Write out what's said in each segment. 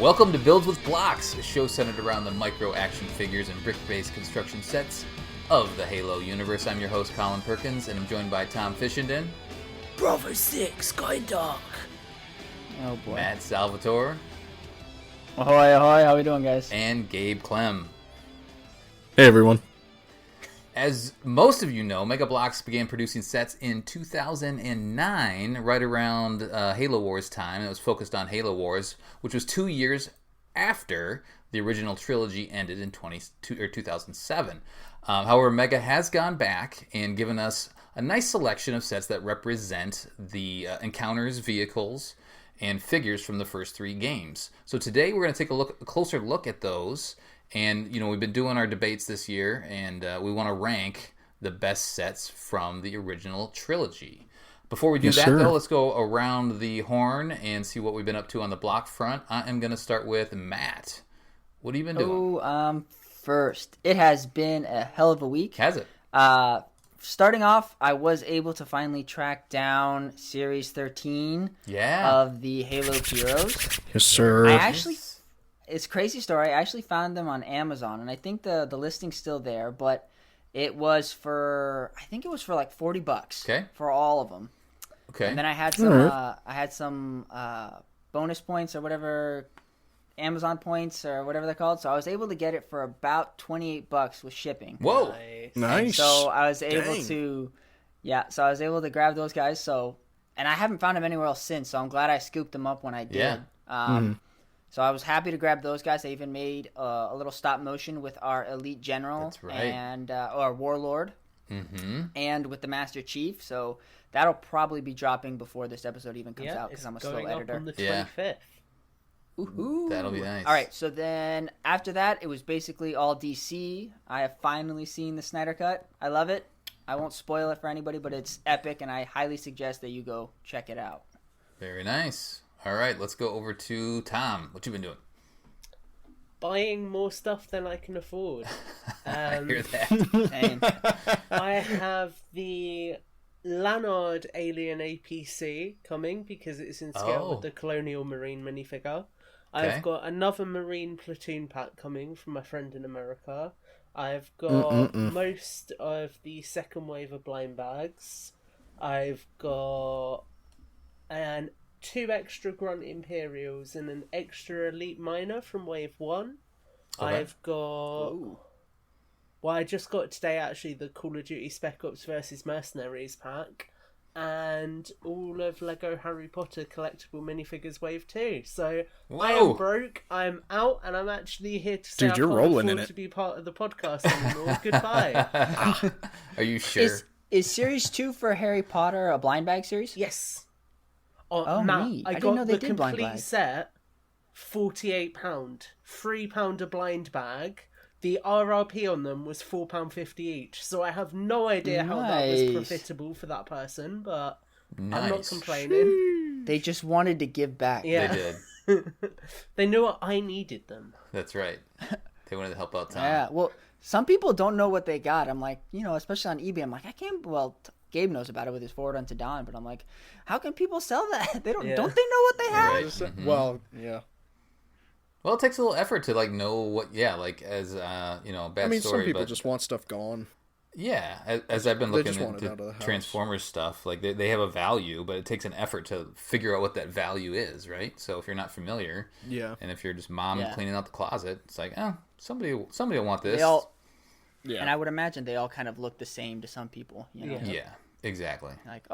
Welcome to Builds with Blocks, a show centered around the micro action figures and brick-based construction sets of the Halo universe. I'm your host, Colin Perkins, and I'm joined by Tom Fishenden. Brother 6, going dark. Oh boy. Matt Salvatore. Ahoy, ahoy, how we doing, guys? And Gabe Clem. Hey, everyone. As most of you know, Mega Bloks began producing sets in 2009, right around Halo Wars time. It was focused on Halo Wars, which was 2 years after the original trilogy ended in 2007. However, Mega has gone back and given us a nice selection of sets that represent the encounters, vehicles, and figures from the first three games. So today we're going to take a closer look at those. And, you know, we've been doing our debates this year, and we want to rank the best sets from the original trilogy. Before we do though, let's go around the horn and see what we've been up to on the block front. I am going to start with Matt. What have you been doing? First, it has been a hell of a week. Has it? Starting off, I was able to finally track down Series 13 of the Halo Heroes. Yes, sir. It's a crazy story. I actually found them on Amazon, and I think the listing's still there, but it was for like $40 for all of them. Okay. And then I had some bonus points or whatever, Amazon points or whatever they're called. So I was able to get it for about $28 with shipping. Whoa. Nice. So I was able to grab those guys. So, and I haven't found them anywhere else since, so I'm glad I scooped them up when I did. Yeah. So I was happy to grab those guys. They even made a little stop motion with our Elite General and our Warlord, and with the Master Chief. So that'll probably be dropping before this episode even comes out because I'm a slow editor. On the 25th. Ooh. That'll be nice. All right, so then after that, it was basically all DC. I have finally seen the Snyder Cut. I love it. I won't spoil it for anybody, but it's epic, and I highly suggest that you go check it out. Very nice. All right, let's go over to Tom. What you been doing? Buying more stuff than I can afford. I hear that. Same. I have the Lanard Alien APC coming because it's in scale with the Colonial Marine minifigure. I've got another Marine platoon pack coming from my friend in America. I've got most of the second wave of blind bags. I've got two extra Grunt Imperials and an extra Elite Miner from Wave 1. Okay. I've got... Well, I just got today, actually, the Call of Duty Spec Ops vs. Mercenaries pack. And all of LEGO Harry Potter collectible minifigures Wave 2. So, I am broke, I'm out, and I'm actually here to say I can't afford to be part of the podcast anymore. Goodbye. Are you sure? Is Series 2 for Harry Potter a blind bag series? Yes. Matt, I didn't know they did blind bag. The complete set, £48. £3 a blind bag. The RRP on them was £4.50 each. So I have no idea how that was profitable for that person, but I'm not complaining. They just wanted to give back. Yeah. They did. They knew I needed them. That's right. They wanted to help out Tom. Yeah, well, some people don't know what they got. I'm like, especially on eBay, I'm like, Gabe knows about it with his Forward Unto Dawn, but I'm like, how can people sell that? Don't they know what they have? Right. Mm-hmm. Well, yeah. Well, it takes a little effort to know what, as bad story. Some people just want stuff gone. Yeah, as I've been looking into Transformers stuff, they have a value, but it takes an effort to figure out what that value is, right? So if you're not familiar, and if you're just cleaning out the closet, it's like, somebody will want this. And I would imagine they all kind of look the same to some people. Yeah, exactly. Like,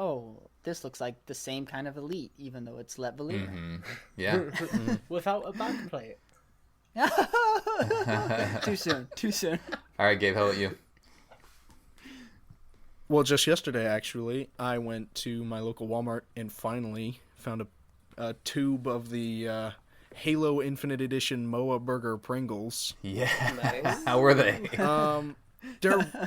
this looks like the same kind of Elite, even though it's Let Valir. Mm-hmm. Yeah. Without a backplate. Too soon. All right, Gabe, how about you? Well, just yesterday, actually, I went to my local Walmart and finally found a tube of the Halo Infinite Edition Moa Burger Pringles. Yeah. Nice. How were they?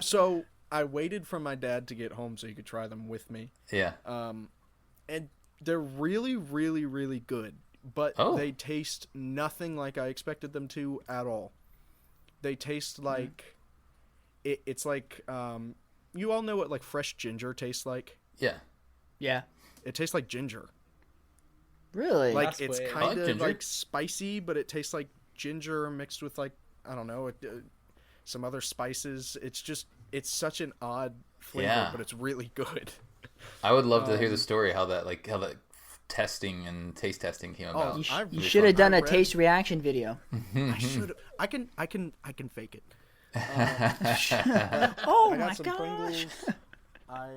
So I waited for my dad to get home so he could try them with me. Yeah. And they're really, really, really good, but they taste nothing like I expected them to at all. They taste like it's like you all know what fresh ginger tastes like? Yeah. Yeah. It tastes like ginger. Really? Like, That's it's weird. kind of ginger. like spicy, but it tastes like ginger mixed with like, I don't know, some other spices. It's such an odd flavor, but it's really good. I would love to hear the story how that testing and taste testing came about. You should have done a taste reaction video. I should. I can fake it. Oh I got my some gosh! Pringles. I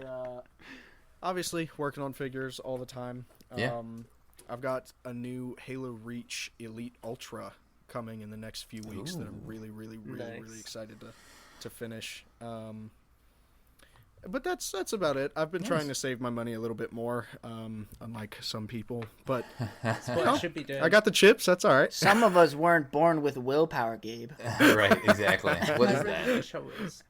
obviously working on figures all the time. Yeah. I've got a new Halo Reach Elite Ultra coming in the next few weeks that I'm really excited to finish. But that's about it. I've been trying to save my money a little bit more, unlike some people. But That's what I should be doing. I got the chips. That's all right. Some of us weren't born with willpower, Gabe. Right, exactly. What is that? Show us.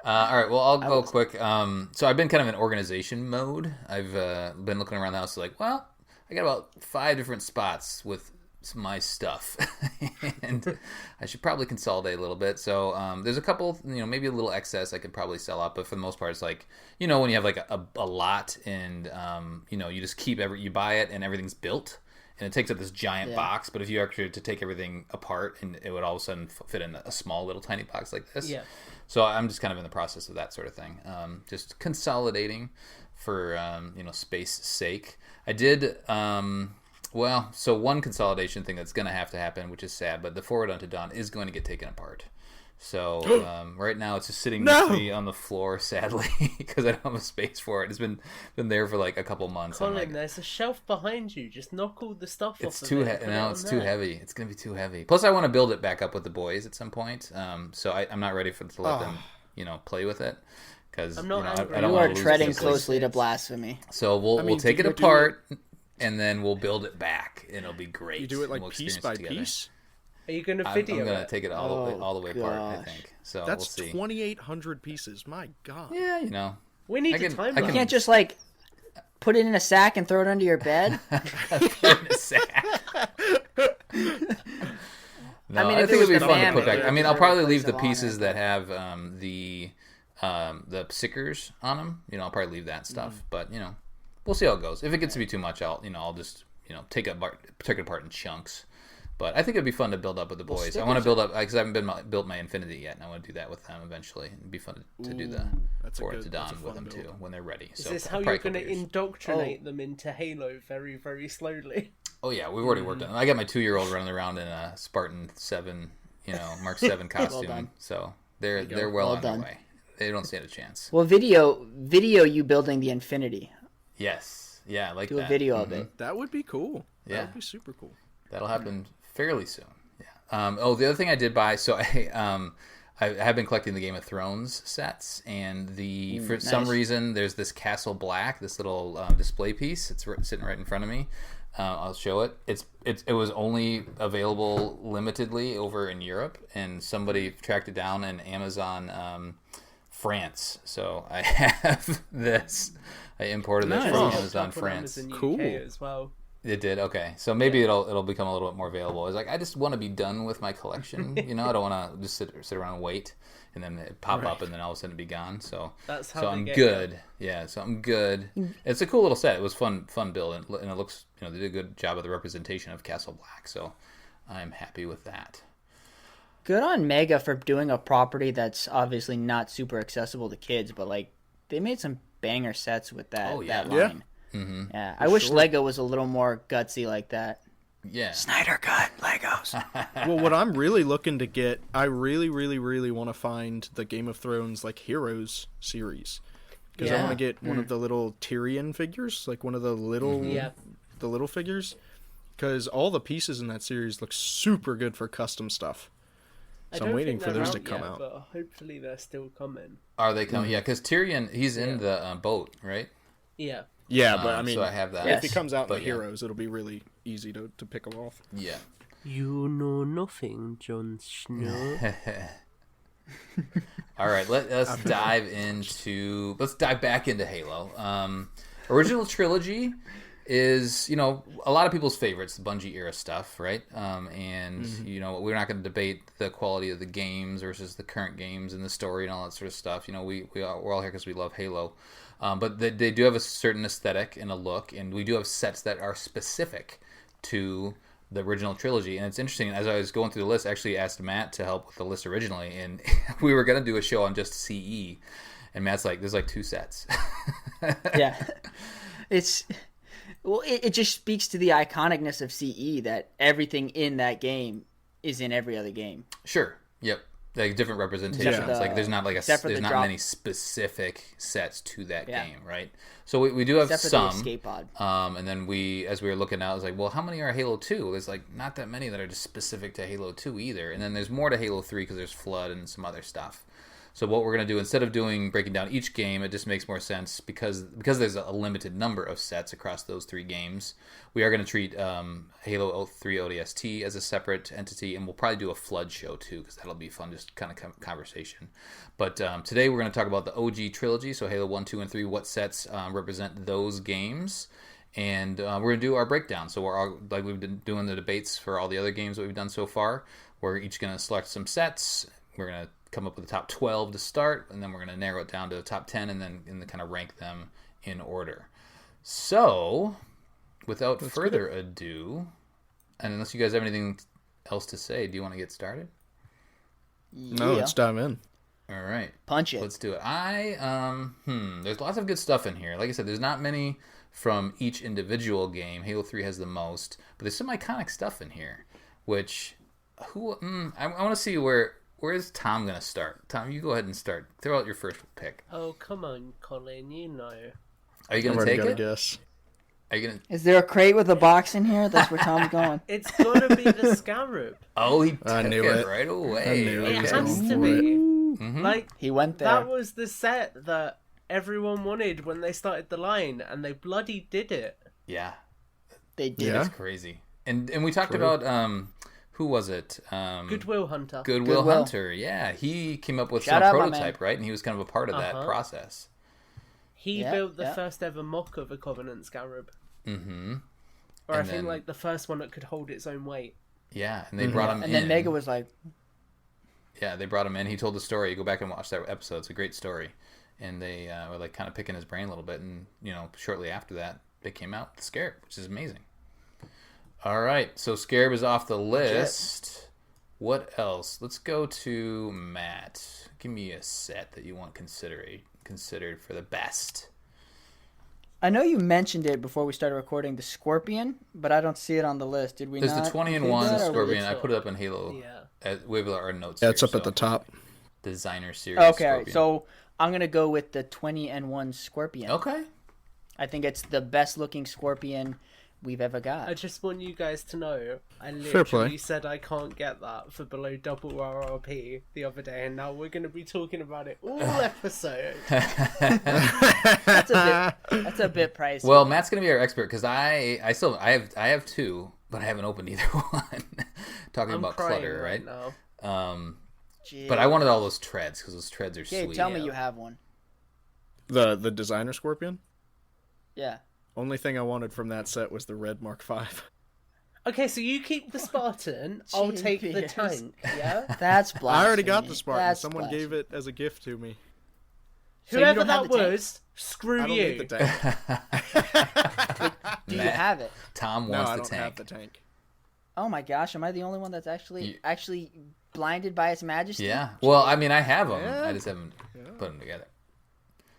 All right, well, I'll go quick. So I've been kind of in organization mode. I've been looking around the house like, well, I got about 5 different spots with my stuff, and I should probably consolidate a little bit. So there's a couple, maybe a little excess I could probably sell out, but for the most part, it's like, when you have like a lot and, you just keep you buy it and everything's built. And it takes up this giant box, but if you actually to take everything apart, and it would all of a sudden fit in a small little tiny box like this. Yeah. So I'm just kind of in the process of that sort of thing, just consolidating for space sake. I did so one consolidation thing that's going to have to happen, which is sad, but the Forward Unto Dawn is going to get taken apart. So right now it's just sitting next to me on the floor, sadly, because I don't have a space for it. It's been there for like a couple months. Colin, there's a shelf behind you. Just knock all the stuff off. It's too heavy. It's gonna be too heavy. Plus, I want to build it back up with the boys at some point. So I'm not ready to let them, play with it. Because I'm not angry. I don't You want are to treading lose closely to blasphemy. So we'll take it apart, and then we'll build it back, and it'll be great. You do it like we'll piece by piece. Are you going to video I'm going to take it all the way apart, I gosh. think. So That's we'll see. 2,800 pieces. My God. Yeah, We need a timeline. You can't just put it in a sack and throw it under your bed. No, I mean, I think it'll be fun to family, put back. I mean, I'll there's probably a leave the place along pieces there. that have the stickers on them. I'll probably leave that stuff. But we'll see how it goes. If it gets to be too much, I'll just take it apart in chunks. But I think it'd be fun to build up with the boys. I want to build up because I haven't built my Infinity yet, and I want to do that with them eventually. It'd be fun to do the Forward to Dawn with them build. too when they're ready. Is this how you're going to indoctrinate them into Halo very, very slowly? Oh yeah, we've already worked on it. I got my 2-year-old running around in a Spartan 7, Mark 7 costume. So they're well on their way. They don't stand a chance. Well, video you building the Infinity. Yes. Yeah, I like Do that. a video of it. That would be cool. Yeah. That would be super cool. That'll happen fairly soon. Yeah. The other thing I did buy, so I have been collecting the Game of Thrones sets, and for some reason there's this Castle Black, this little display piece. It's sitting right in front of me. I'll show it. It was only available limitedly over in Europe, and somebody tracked it down in Amazon France. So I have this. I imported this from Amazon France. Cool. As well. It did? Okay. So maybe it'll become a little bit more available. I was like, I just want to be done with my collection. I don't want to just sit around and wait and then it pop up and then all of a sudden it be gone. So that's how I'm good. Yeah, so I'm good. It's a cool little set. It was fun build, and it looks, they did a good job of the representation of Castle Black. So I'm happy with that. Good on Mega for doing a property that's obviously not super accessible to kids, but they made some banger sets with that line. Yeah. Mm-hmm. Yeah, I wish Lego was a little more gutsy like that. Yeah. Snyder Cut Legos. Well, what I'm really looking to get, I really, really, really want to find the Game of Thrones Heroes series, because I want to get one of the little Tyrion figures, one of the little, the little figures, because all the pieces in that series look super good for custom stuff. So I'm waiting for those to come out. But hopefully they're still coming. Are they coming? Yeah, because Tyrion, he's in the boat, right? Yeah. Yeah, but I mean, so I have that. If he comes out in the Heroes, it'll be really easy to pick him off. Yeah. You know nothing, Jon Snow. All right, let's dive back into Halo. Original trilogy. is, you know, a lot of people's favorites, the Bungie era stuff, right? And you know, we're not going to debate the quality of the games versus the current games and the story and all that sort of stuff. You know, we're all here because we love Halo, but they do have a certain aesthetic and a look, and we do have sets that are specific to the original trilogy. And it's interesting, as I was going through the list, I actually asked Matt to help with the list originally, and we were going to do a show on just CE, and Matt's like, there's like 2 sets. Yeah. Well, it just speaks to the iconicness of CE that everything in that game is in every other game. Sure. Yep. Like different representations. Like there's not like there's not many specific sets to that game, right? So we do have some. Escape pod. And then as we were looking out, I was like, well, how many are Halo 2? There's like not that many that are just specific to Halo 2 either. And then there's more to Halo 3 because there's Flood and some other stuff. So what we're going to do, instead of breaking down each game, it just makes more sense because there's a limited number of sets across those 3 games. We are going to treat Halo 3 ODST as a separate entity, and we'll probably do a Flood show too because that'll be fun, just kind of conversation. But today we're going to talk about the OG trilogy, so Halo 1, 2, and 3, what sets represent those games. And we're going to do our breakdown. So we're all, like we've been doing the debates for all the other games that we've done so far. We're each going to select some sets. We're going to come up with the top 12 to start, and then we're going to narrow it down to the top 10 and then kind of rank them in order. So, without further ado, and unless you guys have anything else to say, do you want to get started? No, let's dive in. All right. Punch it. Let's do it. There's lots of good stuff in here. Like I said, there's not many from each individual game. Halo 3 has the most, but there's some iconic stuff in here, which, I want to see where's Tom going to start? Tom, you go ahead and start. Throw out your first pick. Oh, come on, Colin, you know. Are you going to take it? Guess. Are you gonna... Is there a crate with a box in here? That's where Tom's going. It's got to be the Scarab. Oh, he took it right away. It has to be. Mm-hmm. Like, he went there. That was the set that everyone wanted when they started the line, and they bloody did it. Yeah. They did. It's crazy. And we talked about... who was it? Goodwill Hunter. Goodwill Hunter, yeah. He came up with some prototype, right? And he was kind of a part of that process. He built the first ever mock of a Covenant Scarab. Mm-hmm. Or I think like the first one that could hold its own weight. Yeah, and they brought him in. And then Mega was like... Yeah, they brought him in. He told the story. Go back and watch that episode. It's a great story. And they were like kind of picking his brain a little bit. And, you know, shortly after that, they came out with the Scarab, which is amazing. All right, so Scarab is off the list. What else? Let's go to Matt. Give me a set that you want considered for the best. I know you mentioned it before we started recording, the Scorpion, but I don't see it on the list. Did we not? There's the 20-1 Scorpion. I put it up in Halo. Yeah. We have our notes it's up at the top. Designer series Okay, Scorpion. all right. So I'm going to go with the 20-1 Scorpion. Okay. I think it's the best looking Scorpion we've ever got. I just want you guys to know, I literally said I can't get that for below double RRP the other day, and now we're going to be talking about it all episode. That's a bit pricey. Well, Matt's going to be our expert because I have 2, but I haven't opened either one. Talking about clutter, right? Now. But I wanted all those treads because those treads are sweet. Tell me you have one. The designer Scorpion? Yeah. Only thing I wanted from that set was the red Mark V. Okay, so you keep the Spartan, I'll take the tank, yeah? That's blasphemy. I already got the Spartan. That's Someone blasphemy. gave it as a gift to me. So whoever that was, screw I don't you. need the tank. Do you have it? Tom No, wants I the don't tank. have the tank. Oh my gosh, am I the only one that's actually blinded by its majesty? Yeah. Well, I mean, I have them. Yeah. I just haven't put them together.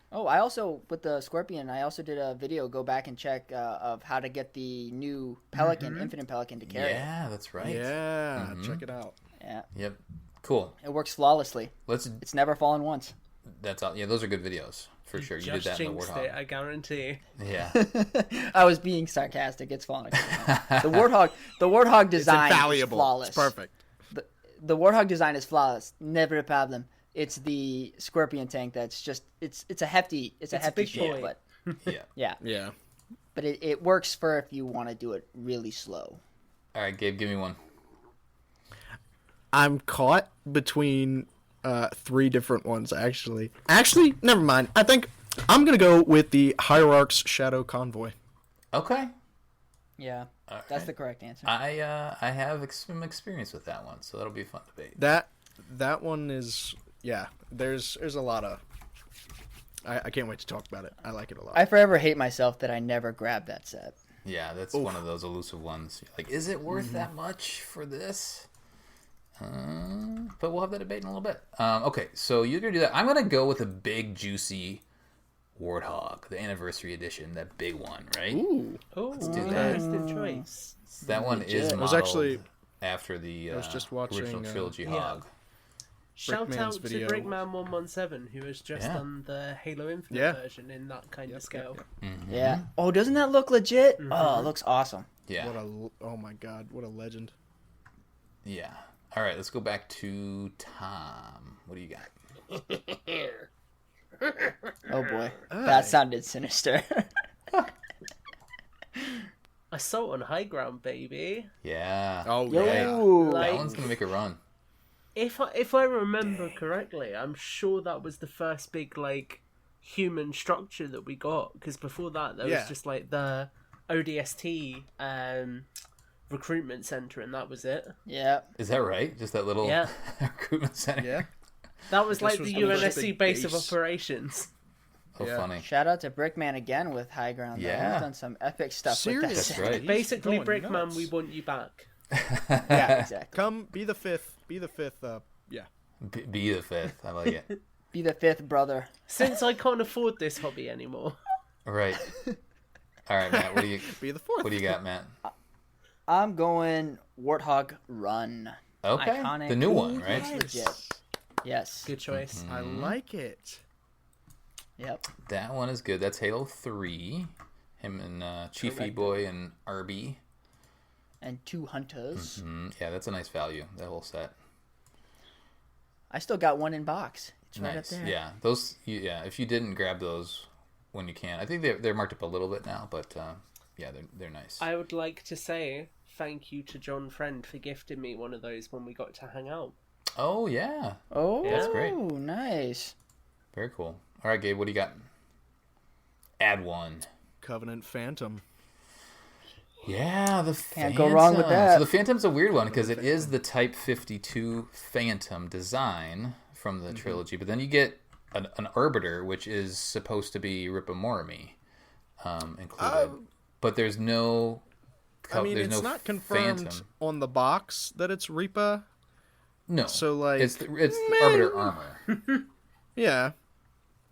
Oh, I also, with the Scorpion, I also did a video, go back and check, of how to get the new Pelican, Infinite Pelican, to carry it. Yeah, that's right. Yeah, check it out. Yeah. Yep. Cool. It works flawlessly. It's never fallen once. That's all. Yeah, those are good videos for sure. You did that in the jinxed Warthog. it, I guarantee. Yeah. I was being sarcastic. It's fallen. The Warthog design is flawless. It's perfect. The Warthog design is flawless. Never a problem. It's the Scorpion tank that's just it's a hefty big shape, boy. but Yeah. But it works for if you want to do it really slow. All right, Gabe, give me one. I'm caught between 3 different ones, actually. Never mind. I think I'm going to go with the Hierarch's Shadow Convoy. Okay. Yeah, that's the correct answer. I have some experience with that one, so that'll be a fun debate. That one is There's a lot of. I can't wait to talk about it. I like it a lot. I forever hate myself that I never grabbed that set. Yeah, that's one of those elusive ones. Like, is it worth that much for this? But we'll have that debate in a little bit. Okay, so you're going to do that. I'm going to go with a big, juicy Warthog, the anniversary edition, that big one, right? Ooh. Let's do that. Interesting choice. That one is modeled actually after the I was just watching, original Trilogy Hog. Shout Brickman's out to video. Brickman117, who has just done the Halo Infinite version in that kind of scale. Yeah. Oh, doesn't that look legit? Oh, it looks awesome. Yeah. Oh my god, what a legend. Yeah. All right, let's go back to Tom. What do you got? Oh boy, that sounded sinister. Assault on High Ground, baby. Yeah. Oh Yo. yeah. That one's going to make a run. If I remember correctly, I'm sure that was the first big like human structure that we got, because before that there was just like the ODST recruitment center, and that was it. Yeah. Is that right? Just that little recruitment center? Yeah. That was like was the the UNSC big base of base. operations. Oh, funny. Shout out to Brickman again with High Ground. Though. Yeah. He's done some epic stuff with that. Seriously? That's right. Basically, going Brickman, nuts. we want you back. Yeah, exactly. Come be the fifth. Be the fifth. Yeah. Be the fifth. I like it. Be the fifth brother. Since I can't afford this hobby anymore. Right. All right, Matt. What do you? Be the fourth. What do you got, Matt? I'm going Warthog Run. Okay. Iconic. The new one, right? Legit. Yes. Good choice. I like it. Yep. That one is good. That's Halo 3. Him and Chief E-Boy and RB. And 2 hunters. Yeah, that's a nice value, that whole set. I still got one in box. It's right up Nice. there. Yeah, those. Yeah, if you didn't grab those when you can, I think they're marked up a little bit now, but yeah, they're nice. I would like to say thank you to John Friend for gifting me one of those when we got to hang out. Oh yeah, Oh, that's great. Nice. Very cool. All right, Gabe, what do you got? Add one. Covenant Phantom. Yeah, the Can't Phantom. go wrong with that. So the Phantom's a weird one because it is the Type 52 Phantom design from the trilogy, but then you get an Arbiter, which is supposed to be Ripamorami included, but there's no. I mean, there's it's no not confirmed Phantom. on the box that it's Reaper. No, So, like, it's Arbiter armor. Yeah.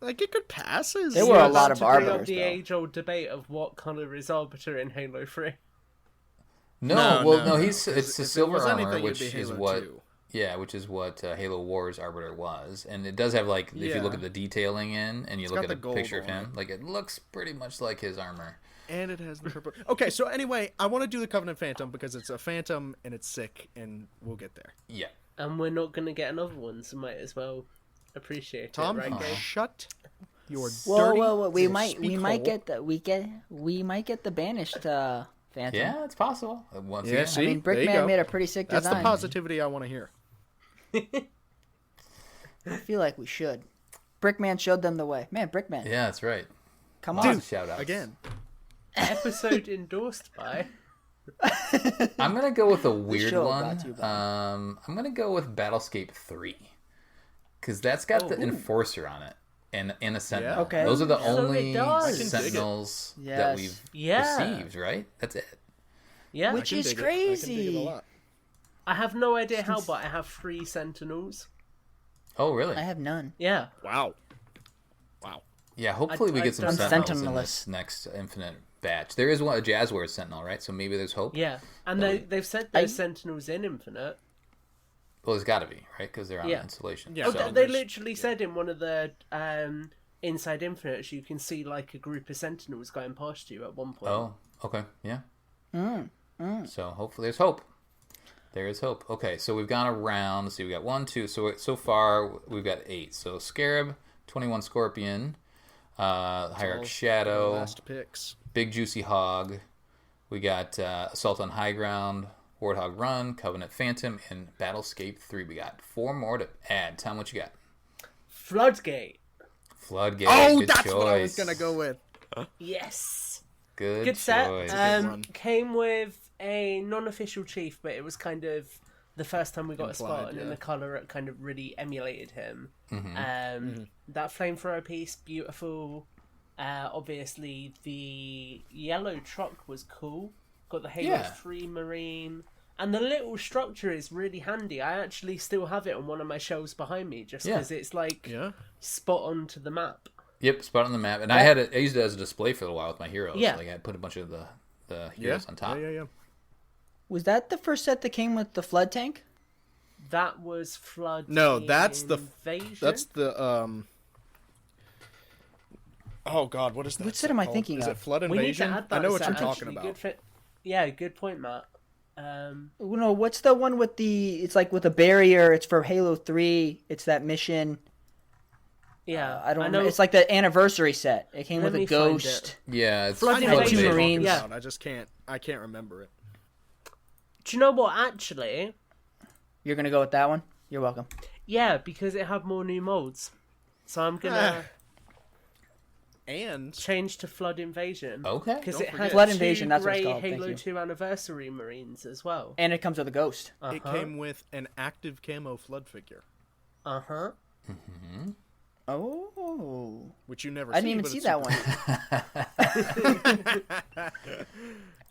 Like, it could pass as... There were a lot About of to bring up Arbiters, the though. age-old debate of what color is Arbiter in Halo 3. No, it's If the it silver was armor, anything, which it'd be is Halo what 2. which is what Halo Wars Arbiter was, and it does have like if you look at the detailing in and you look got at a the gold picture of on him, like it looks pretty much like his armor. And it has the purple... Okay, so anyway, I want to do the Covenant Phantom because it's a Phantom and it's sick, and we'll get there. Yeah, And we're not going to get another one, so might as well appreciate Tom, it, right, Gabe? shut your Whoa, dirty... whoa, whoa! We your might speak get hole. we might get the banished Phantom. yeah, it's possible. Once Yeah, again, see? I mean, there you Brickman go. made a pretty sick That's design. the positivity I want to hear. I feel like we should. Brickman showed them the way. Man, Brickman, yeah, that's right. come Lots on. of shout outs. Again. Episode endorsed by... I'm gonna go with a weird show one. brought to you by- I'm gonna go with Battlescape 3 because that's got the Enforcer on it and a Sentinel. Okay. Those are the So it only does. I can dig it. Sentinels that Yes. we've Yeah. received. Right? That's it. Yeah, Which I can is dig it. I can dig it a crazy. lot. I have no idea how, but I have 3 Sentinels. Oh, really? I have none. Yeah. Wow. Yeah, hopefully we I get some don't- Sentinels in Sentineless. this next Infinite batch. There is one, a Jazzware Sentinel, right? So maybe there's hope. Yeah. And they've said there's Sentinels in Infinite. Well, there's got to be, right? Because they're on Yeah. installation. Yeah. Oh, So, they there's- literally said in one of the Inside Infinites you can see like a group of Sentinels going past you at one point. oh, okay, yeah. So hopefully there's hope. There is hope. Okay, so we've gone around. Let's see, we got 1, 2. So far we've got 8. So Scarab, 21 Scorpion, Hierarch Shadow, Last picks. Big Juicy Hog. We got Assault on High Ground, Warthog Run, Covenant Phantom, and Battlescape 3. We got 4 more to add. Tom, what you got? Floodgate. Floodgate. Oh, good that's choice. what I was going to go with. Yes. Good set. Came with a non-official chief, but it was kind of the first time we got a Spartan in the colour. It kind of really emulated him. That flamethrower piece, beautiful. Obviously, the yellow truck was cool. Got the Halo 3 Marine. And the little structure is really handy. I actually still have it on one of my shelves behind me, just because it's like spot on to the map. Yep, spot on the map. And I used it as a display for a while with my heroes. Yeah. Like I put a bunch of the heroes on top. Yeah. Was that the first set that came with the flood tank? That was Flood. No, that's Invasion. That's the Oh God, what is that? What set am I thinking of? Is it Flood Invasion? I know what you're talking about. Good point, Matt. No, what's the one with it's like with a barrier? It's for Halo 3. It's that mission. Yeah, I don't know. It's like the anniversary set. It came with a ghost. Yeah, it's Flood Invasion. 2 Marines. Yeah. I can't remember it. Do you know what? Actually, you're gonna go with that one. You're welcome. Yeah, because it had more new modes, so I'm gonna and change to Flood Invasion. Okay, because it had Flood Invasion. That's what it's called. Halo 2 Anniversary Marines as well, and it comes with a ghost. It came with an active camo Flood figure. Oh, which you never. I didn't even see that one.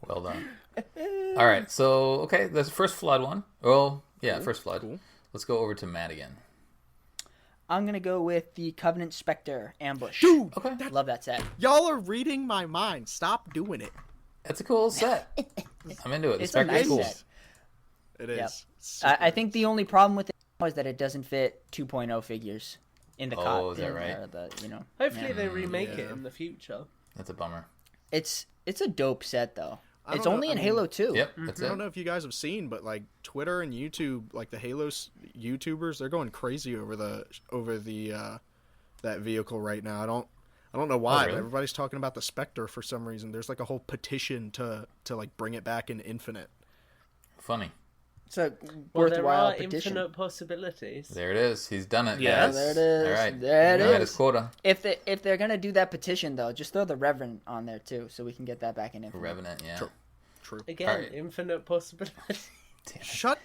Well done. All right, so that's the first Flood one. Oh, yeah, first Flood. Cool. Let's go over to Matt again. I'm gonna go with the Covenant Spectre Ambush. Dude, love that set. Y'all are reading my mind. Stop doing it. That's a cool set. I'm into it. The Spectre is cool. Set. It is. Yep. I think the only problem with it is that it doesn't fit 2.0 figures in the cot. Oh, is that right? Hopefully they remake it in the future. That's a bummer. It's a dope set though. It's only in Halo 2. Yep, that's it. I don't know if you guys have seen, but like Twitter and YouTube, like the Halo YouTubers, they're going crazy over the that vehicle right now. I don't know why, but everybody's talking about the Spectre for some reason. There's like a whole petition to like bring it back in Infinite. Funny. It's a worthwhile petition. Infinite possibilities. There it is. He's done it. Yeah, there it is. All right. There it is. His quota. If they're gonna do that petition though, just throw the Revenant on there too, so we can get that back in Infinite. Revenant, yeah. True. Again, infinite possibilities. Shut.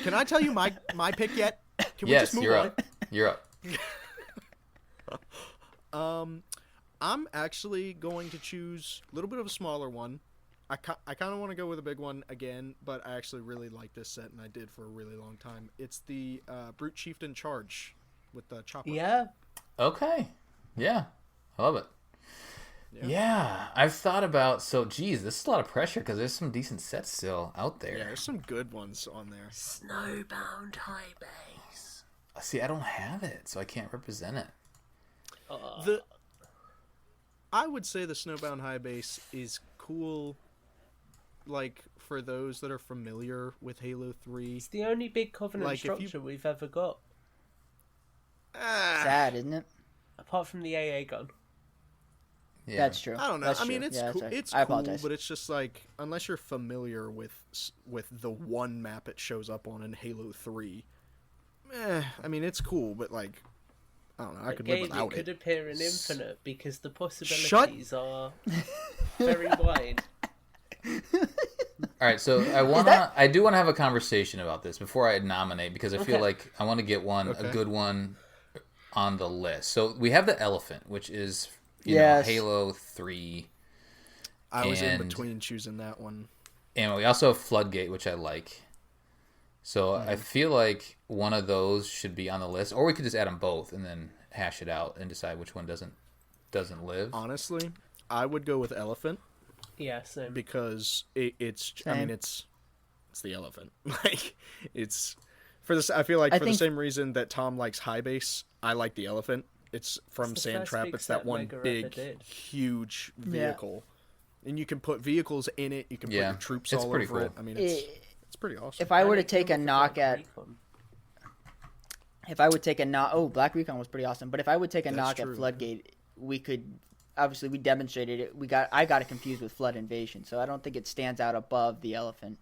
Can I tell you my pick yet? Can we just move on? You're up. I'm actually going to choose a little bit of a smaller one. I kind of want to go with a big one again, but I actually really like this set, and I did for a really long time. It's the Brute Chieftain Charge with the chopper. Yeah. Okay. Yeah. I love it. Yeah. I've thought about, this is a lot of pressure because there's some decent sets still out there. Yeah, there's some good ones on there. Snowbound High Base. See, I don't have it, so I can't represent it. I would say the Snowbound High Base is cool, like, for those that are familiar with Halo 3. It's the only big Covenant structure we've ever got. Sad, isn't it? Apart from the AA gun. Yeah. That's true. I don't know. That's I mean, true. it's cool. It's cool, but it's just like, unless you're familiar with the one map it shows up on in Halo 3, I mean, it's cool, but like, I don't know. I could live without it. It could appear in Infinite because the possibilities are very wide. All right, so I do want to have a conversation about this before I nominate, because I feel like I want to get a good one on the list. So we have the Elephant, which is Halo 3. I was in between choosing that one. And we also have Floodgate, which I like. So I feel like one of those should be on the list, or we could just add them both and then hash it out and decide which one doesn't live. Honestly, I would go with Elephant. Yeah, same. Because it's the Elephant. Like, it's for this. I feel like the same reason that Tom likes High Base, I like the Elephant. It's from Sandtrap. It's that one big, huge vehicle, and you can put vehicles in it. You can put your troops all over it. I mean, it's pretty awesome. If I were to take a knock at, Black Recon was pretty awesome. But if I would take a knock at Floodgate, we could. Obviously, we demonstrated it. I got it confused with Flood Invasion, so I don't think it stands out above the Elephant.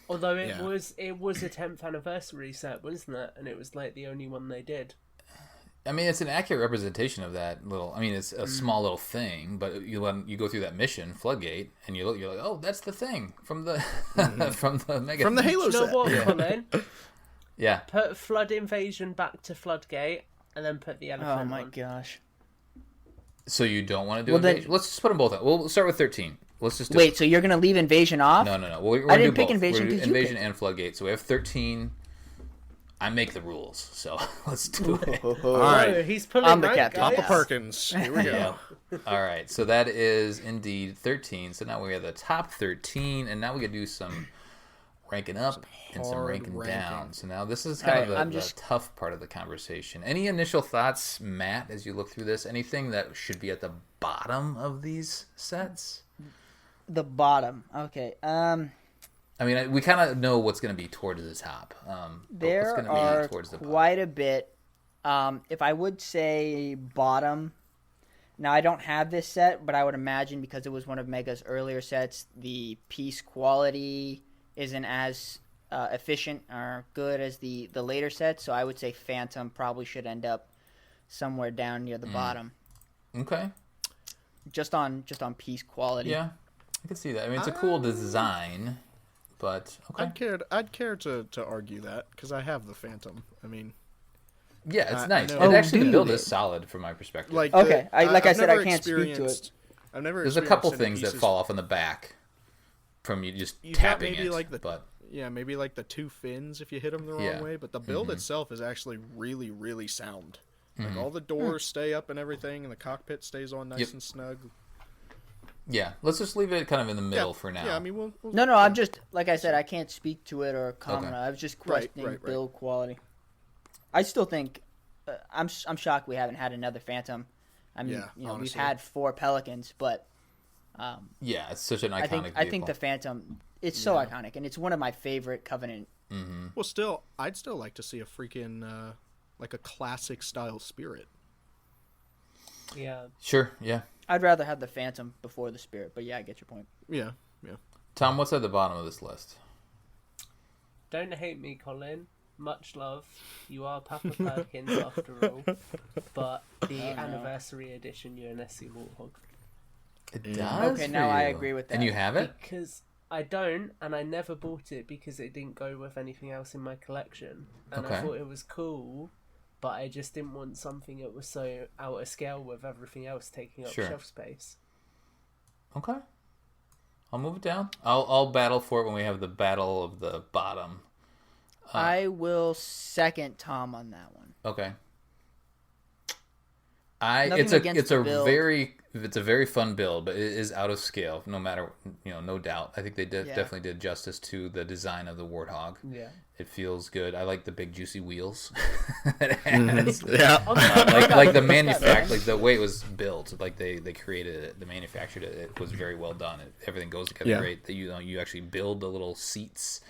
Although it was a 10th anniversary set, wasn't it? And it was like the only one they did. I mean, it's an accurate representation of that little. I mean, it's a small little thing, but you go through that mission, Floodgate, and you're like, oh, that's the thing from the from the Halo set. You know what, Colin? Yeah. Put Flood Invasion back to Floodgate, and then put the elephant. Oh my on. gosh. So you don't want to do Invasion? Let's just put them both on. We'll start with 13. Let's just wait. So you're gonna leave Invasion off? No. We're I didn't do pick both. Invasion because you Invasion picked. and Floodgate. So we have 13. I make the rules, so let's do it. All right, he's pulling I'm the rank, captain. guys. Papa Perkins. Here we go. All right, so that is indeed 13. So now we have the top 13, and now we can do some ranking up and some ranking down. So now this is kind of the tough part of the conversation. Any initial thoughts, Matt, as you look through this? Anything that should be at the bottom of these sets? The bottom. Okay. I mean, we kind of know what's going to be towards the top. There are quite a bit. If I would say bottom, now I don't have this set, but I would imagine because it was one of Mega's earlier sets, the piece quality isn't as efficient or good as the later sets. So I would say Phantom probably should end up somewhere down near the bottom. Okay. Just on piece quality. Yeah, I can see that. I mean, it's a cool design. But okay. I'd care to argue that because I have the Phantom. I mean, yeah, it's nice. And actually, the build is solid from my perspective. Like, I said, I can't speak to it. I've never. There's a couple things that fall off in the back from you just tapping maybe it. Like maybe like the two fins if you hit them the wrong way. But the build itself is actually really, really sound. Like all the doors stay up and everything, and the cockpit stays on nice and snug. Yeah, let's just leave it kind of in the middle for now. Yeah, I mean, we'll No, I'm just, like I said, I can't speak to it or comment. I was just questioning build quality. I still think, I'm shocked we haven't had another Phantom. I mean, we've had 4 Pelicans, but... yeah, it's such an iconic vehicle. I think the Phantom, it's so iconic, and it's one of my favorite Covenant. Well, I'd still like to see a freaking, like a classic style Spirit. Yeah. Sure, yeah. I'd rather have the Phantom before the Spirit, but yeah, I get your point. Yeah. Tom, what's at the bottom of this list? Don't hate me, Colin. Much love. You are Papa Perkins after all. But the anniversary edition UNSC Warthog. It does. Okay, now I agree with that. And you have it? Because I don't, and I never bought it because it didn't go with anything else in my collection. And I thought it was cool. But I just didn't want something that was so out of scale with everything else taking up shelf space. Okay. I'll move it down. I'll battle for it when we have the battle of the bottom. I will second Tom on that one. Okay. It's a very fun build, but it is out of scale. No matter, no doubt. I think they definitely did justice to the design of the Warthog. Yeah, it feels good. I like the big juicy wheels. Yeah, like the like the way it was built, like they created it, they manufactured it. It was very well done. Everything goes together great. That you actually build the little seats.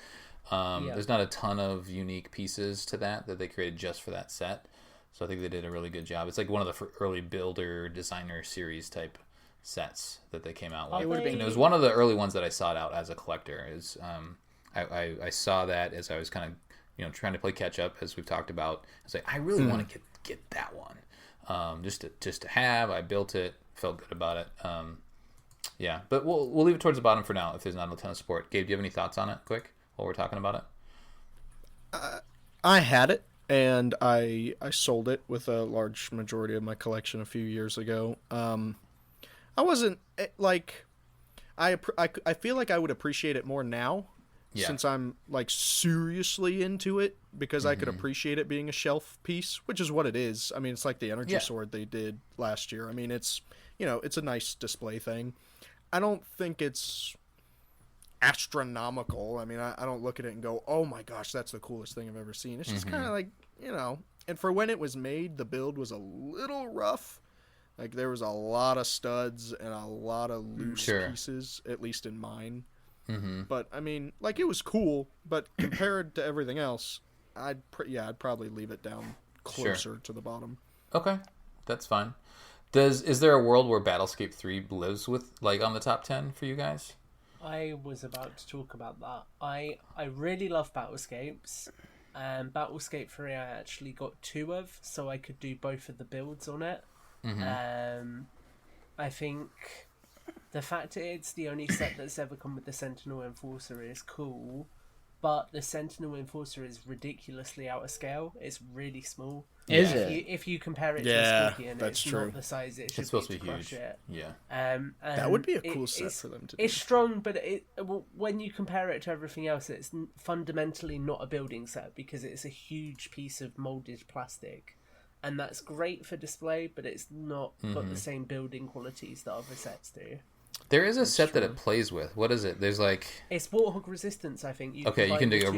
There's not a ton of unique pieces to that they created just for that set. So I think they did a really good job. It's like one of the early builder designer series type sets that they came out with. And it was one of the early ones that I sought out as a collector. I saw that as I was kind of trying to play catch up, as we've talked about. I was like, I really want to get that one, just to have. I built it, felt good about it. Yeah, but we'll leave it towards the bottom for now if there's not a ton of support. Gabe, do you have any thoughts on it, quick, while we're talking about it? I had it. And I sold it with a large majority of my collection a few years ago. I wasn't like I feel like I would appreciate it more now, since I'm like seriously into it, because I could appreciate it being a shelf piece, which is what it is. I mean, it's like the energy sword they did last year. I mean, it's it's a nice display thing. I don't think it's astronomical. I mean, I don't look at it and go, oh my gosh, that's the coolest thing I've ever seen. It's just kind of like, and for when it was made, the build was a little rough. Like, there was a lot of studs and a lot of loose pieces, at least in mine. But I mean, like, it was cool, but compared to everything else, I'd probably leave it down closer to the bottom. Okay, that's fine. Is there a world where Battlescape 3 lives with, like, on the top 10 for you guys? I was about to talk about that. I really love Battlescapes, Battlescape 3 I actually got 2 of, so I could do both of the builds on it. I think the fact that it's the only set that's ever come with the Sentinel Enforcer is cool, but the Sentinel Enforcer is ridiculously out of scale. It's really small. Is it? If you compare it to a Scorpion, that's it's true. not the size it should It's supposed be to be huge. It. Yeah. That would be a cool set for them to do. It's strong, but when you compare it to everything else, it's fundamentally not a building set because it's a huge piece of molded plastic. And that's great for display, but it's not got the same building qualities that other sets do. There is a set that it plays with. What is it? There's it's Warthog Resistance, I think. You can do a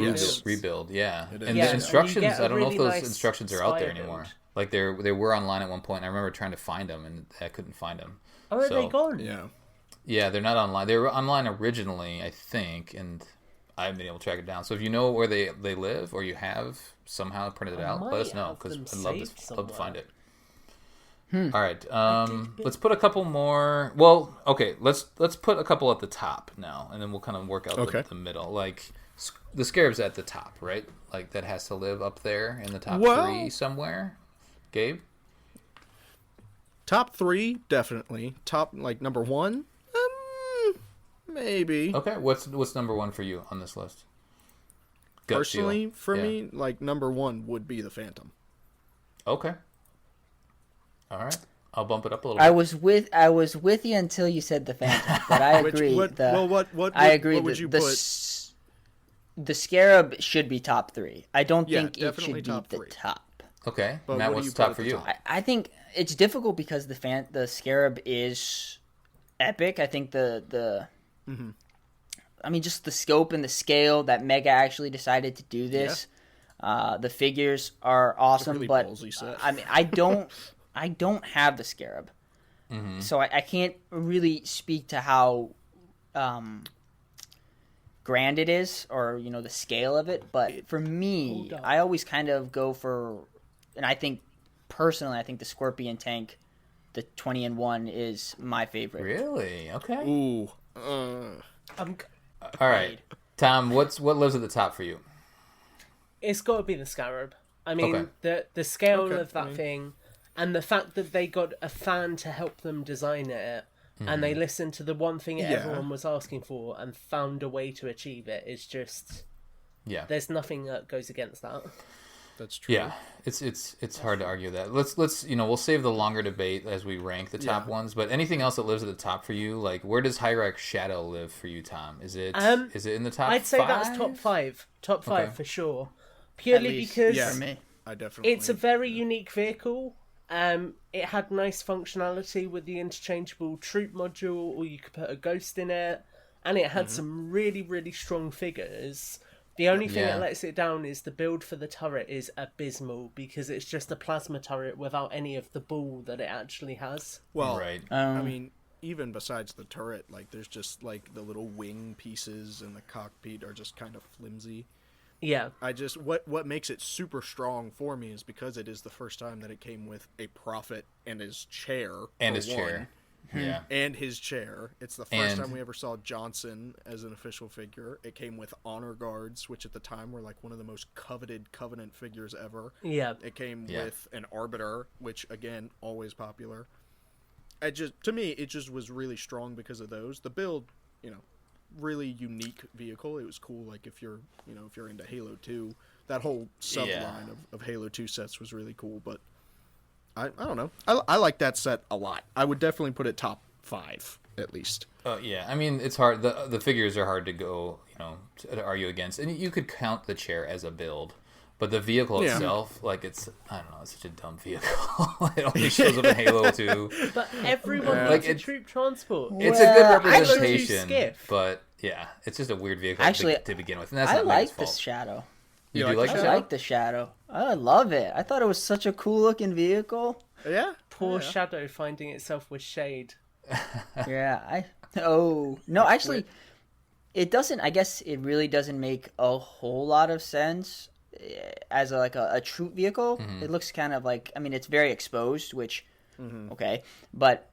rebuild, yeah. And the instructions, I don't know if those instructions are out there anymore. Like they were online at one point. And I remember trying to find them, and I couldn't find them. Oh, are they gone? Yeah, they're not online. They were online originally, I think, and I haven't been able to track it down. So if you know where they live, or you have somehow printed it out, let us know because I'd love to find it. All right, let's put a couple more. Well, okay, let's put a couple at the top now, and then we'll kind of work out the middle. Like the Scarab's at the top, right? Like that has to live up there in the top 3 somewhere. Gabe, top 3 definitely. Top number 1, maybe. Okay, what's number 1 for you on this list? Personally, for me, number 1 would be the Phantom. Okay. All right, I'll bump it up a little bit. I was with you until you said the Phantom, but I agree. I agree. What would you put? The Scarab should be top 3. I don't think it should be the top. Okay, but Matt, what's the top for you? I think it's difficult because the Scarab is epic. I think I mean, just the scope and the scale that Mega actually decided to do this. Yeah. The figures are awesome, really but I mean, I don't have the Scarab, so I can't really speak to how grand it is or the scale of it. But for me, I always kind of go for, and I think personally, the Scorpion tank, the 20-in-1 is my favorite. Really? Okay. Ooh. All right, Tom. What lives at the top for you? It's got to be the Scarab. I mean, the scale of that thing. And the fact that they got a fan to help them design it, and they listened to the one thing everyone was asking for and found a way to achieve it is just... Yeah. There's nothing that goes against that. That's true. Yeah, it's hard to argue that. Let's we'll save the longer debate as we rank the top ones. But anything else that lives at the top for you? Like, where does Hyrule Shadow live for you, Tom? Is it in the top? I'd say 5? that's top 5. Top 5 for sure. Purely because for me. I definitely. It's a very unique vehicle. It had nice functionality with the interchangeable troop module, or you could put a ghost in it, and it had some really, really strong figures. The only thing that lets it down is the build for the turret is abysmal because it's just a plasma turret without any of the ball that it actually has. Well, right. I mean, even besides the turret, there's just the little wing pieces and the cockpit are just kind of flimsy. Yeah. What makes it super strong for me is because it is the first time that it came with a Prophet and his chair. And his chair. Yeah. And his chair. It's the first time we ever saw Johnson as an official figure. It came with honor guards, which at the time were one of the most coveted Covenant figures ever. Yeah. It came with an Arbiter, which again, always popular. To me, it just was really strong because of those. The build, really unique vehicle. It was cool, if you're into Halo 2, that whole subline of Halo 2 sets was really cool. But I don't know. I like that set a lot. I would definitely put it top 5 at least. Yeah. I mean, it's hard. The figures are hard to go, to argue against, and you could count the chair as a build. But the vehicle itself, it's such a dumb vehicle. It only shows up in Halo 2. But everyone likes a troop transport. It's a good representation, but it's just a weird vehicle to begin with. And that's not like the Shadow. You do like the Shadow? I like the Shadow. I love it. I thought it was such a cool looking vehicle. Yeah. Poor Shadow finding itself with shade. Actually, it doesn't. I guess it really doesn't make a whole lot of sense. As a troop vehicle, it looks kind of it's very exposed, which okay, but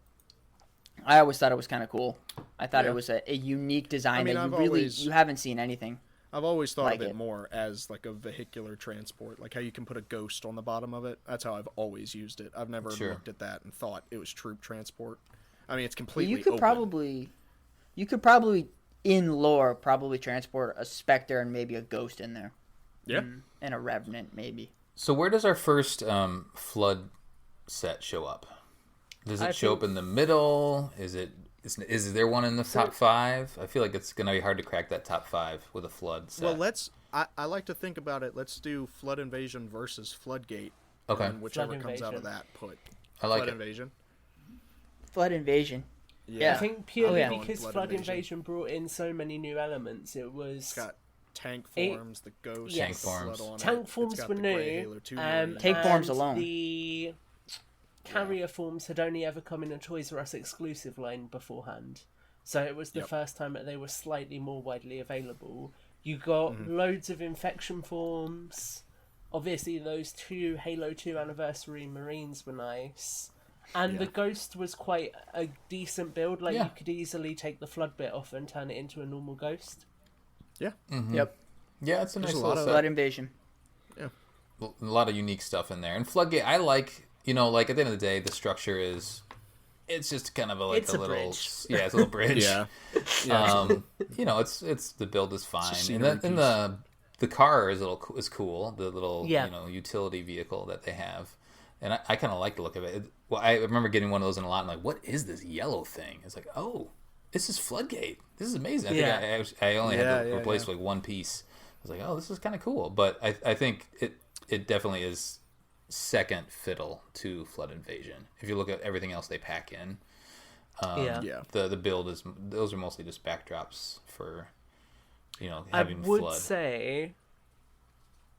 I always thought it was kind of cool. I thought it was a unique design that you haven't seen anything. I've always thought of it more as like a vehicular transport, like how you can put a ghost on the bottom of it. That's how I've always used it. I've never looked at that and thought it was troop transport. I mean, it's completely you could probably in lore probably transport a Spectre and maybe a ghost in there. Yeah. And a Revenant maybe. So where does our first flood set show up? Does it show up in the middle? Is there one in the top 5? I feel like it's going to be hard to crack that top 5 with a flood set. Well, I like to think about it. Let's do Flood Invasion versus Floodgate. Okay. And whichever comes out of that, put I like Flood it. Invasion. Flood Invasion. Yeah. I think purely because Flood Invasion brought in so many new elements, it's got tank forms, the ghost, tank forms. Tank forms were new. Tank forms alone. The carrier forms had only ever come in a Toys R Us exclusive line beforehand, so it was the first time that they were slightly more widely available. You got loads of infection forms. Obviously, those 2 Halo 2 Anniversary Marines were nice. And the Ghost was quite a decent build. Like, you could easily take the Flood bit off and turn it into a normal Ghost. Yeah. Mm-hmm. Yep. Yeah, it's a nice little set. Flood Invasion. Yeah. A lot of unique stuff in there. And Floodgate, I like, like at the end of the day, the structure is... It's just kind of a little bridge. Yeah, it's a little bridge. Yeah. It's the build is fine. And the car is cool. The little utility vehicle that they have. And I kind of like the look of it. Well, I remember getting one of those in a lot and like, what is this yellow thing? It's like, oh, this is Floodgate. This is amazing. I think I only had to replace like one piece. I was like, oh, this is kind of cool. But I think it definitely is second fiddle to Flood Invasion. If you look at everything else they pack in, the build is, those are mostly just backdrops for, having Flood. I would say,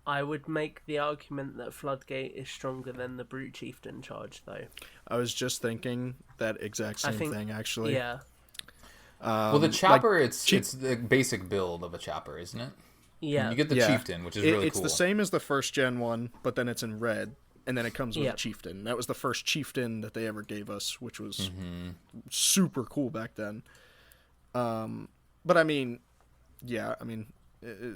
I would make the argument that Floodgate is stronger than the Brute Chieftain charge, though. I was just thinking that exact same thing, actually. Yeah. Well, the chopper, it's the basic build of a chopper, isn't it? Yeah. You get the Chieftain, which is really cool. It's the same as the first gen one, but then it's in red, and then it comes with a Chieftain. That was the first Chieftain that they ever gave us, which was super cool back then. But I mean,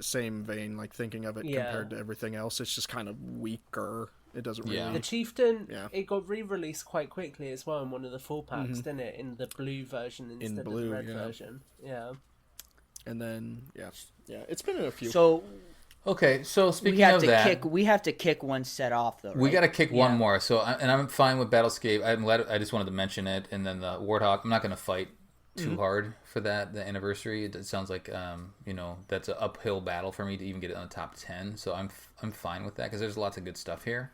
same vein, like thinking of it compared to everything else, it's just kind of weaker. It doesn't really... The Chieftain, it got re-released quite quickly as well in one of the 4-packs, didn't it? In the blue version instead of the red version. Yeah. And then, it's been in a few. So speaking of that... We have to kick one set off, though, right? We got to kick one more. So, I'm fine with Battlescape. I just wanted to mention it. And then the Warthog, I'm not going to fight too hard for that, the anniversary. It sounds like, that's an uphill battle for me to even get it on the top 10. So I'm fine with that because there's lots of good stuff here.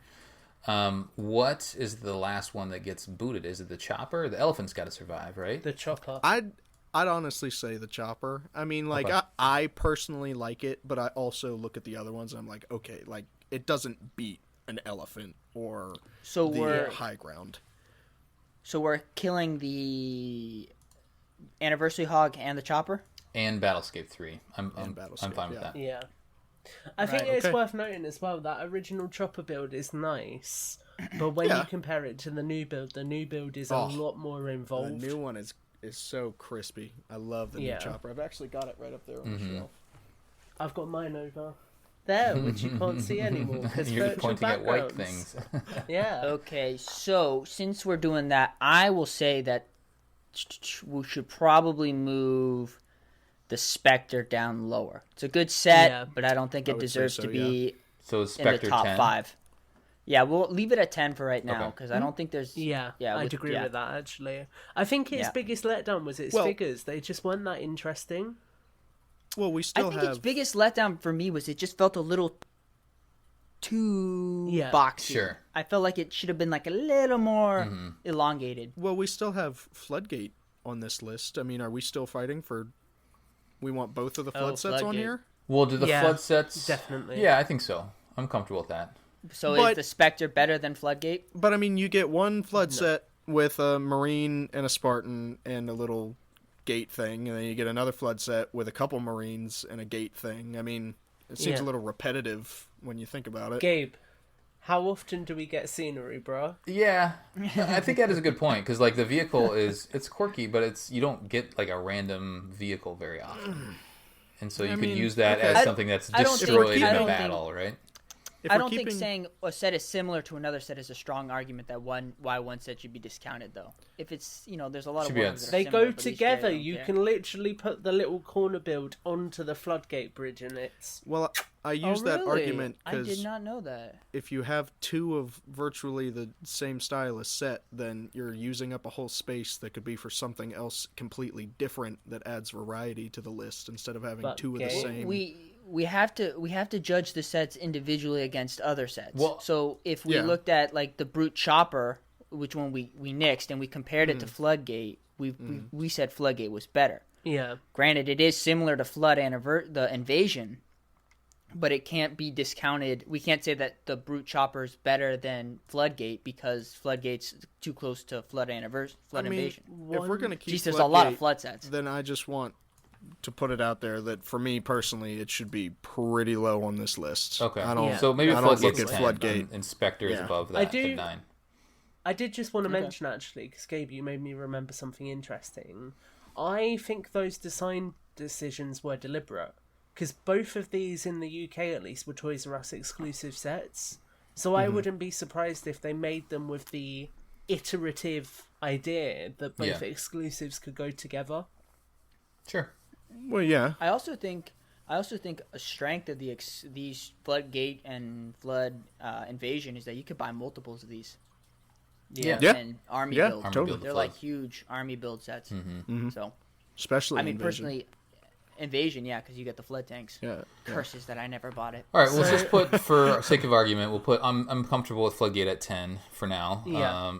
What is the last one that gets booted? Is it the chopper? The elephant's got to survive, right? The chopper. I'd honestly say the chopper. I mean, like, okay. I personally like it, but I also look at the other ones and I'm like, okay, like, it doesn't beat an elephant or the high ground. So we're killing the Anniversary Hog and the chopper? And Battlescape 3. I'm fine with that. Yeah. I think it's worth noting as well that original chopper build is nice, but when you compare it to the new build is a lot more involved. The new one is so crispy. I love the new chopper. I've actually got it right up there on the shelf. I've got mine over there, which you can't see anymore because you're pointing at white things. Yeah. Okay, so since we're doing that, I will say that we should probably move the Spectre down lower. It's a good set, but I don't think it deserves to be in the top 10? 5. Yeah, we'll leave it at 10 for right now because I don't think there's... I'd agree with that, actually. I think its biggest letdown was its figures. They just weren't that interesting. Well, we still its biggest letdown for me was it just felt a little too boxy. Sure. I felt like it should have been like a little more elongated. Well, we still have Floodgate on this list. I mean, are we still fighting for... We want both of the flood sets on here? Well, do the flood sets... Definitely. Yeah, I think so. I'm comfortable with that. So is the Spectre better than Floodgate? But, I mean, you get one flood set with a Marine and a Spartan and a little gate thing, and then you get another flood set with a couple Marines and a gate thing. I mean, it seems a little repetitive when you think about it. Gabe, how often do we get scenery, bro? Yeah, I think that is a good point, because, like, the vehicle it's quirky, but you don't get, like, a random vehicle very often. And so you could use that as something that's destroyed in a battle, right? I don't think saying a set is similar to another set is a strong argument that why one set should be discounted, though. If it's, there's a lot of ones that are they similar, go together. You can literally put the little corner build onto the floodgate bridge, and it's... Well, I use that argument because I did not know that. If you have two of virtually the same style as set, then you're using up a whole space that could be for something else completely different that adds variety to the list instead of having two of the same. We have to judge the sets individually against other sets. Well, so if we looked at like the Brute Chopper, which one we nixed, and we compared it to Floodgate, we said Floodgate was better. Yeah. Granted, it is similar to the Invasion, but it can't be discounted. We can't say that the Brute Chopper is better than Floodgate because Floodgate's too close to Invasion. If we're gonna keep there's a lot of Flood sets. Then I just want to put it out there that for me personally, it should be pretty low on this list. Okay. So maybe Floodgate's Floodgate. Inspector is above that at 9. I did just want to mention, actually, because Gabe, you made me remember something interesting. I think those design decisions were deliberate, because both of these, in the UK at least, were Toys R Us exclusive sets. So I wouldn't be surprised if they made them with the iterative idea that both exclusives could go together. Sure. Well, yeah. I also think a strength of these Floodgate and Flood Invasion is that you could buy multiples of these. And army build. Totally. They're like huge army build sets. So, especially Invasion. Personally, Invasion, because you get the flood tanks. Curses that I never bought it. All right, well, let's just put, for sake of argument, we'll put. I'm comfortable with Floodgate at 10 for now.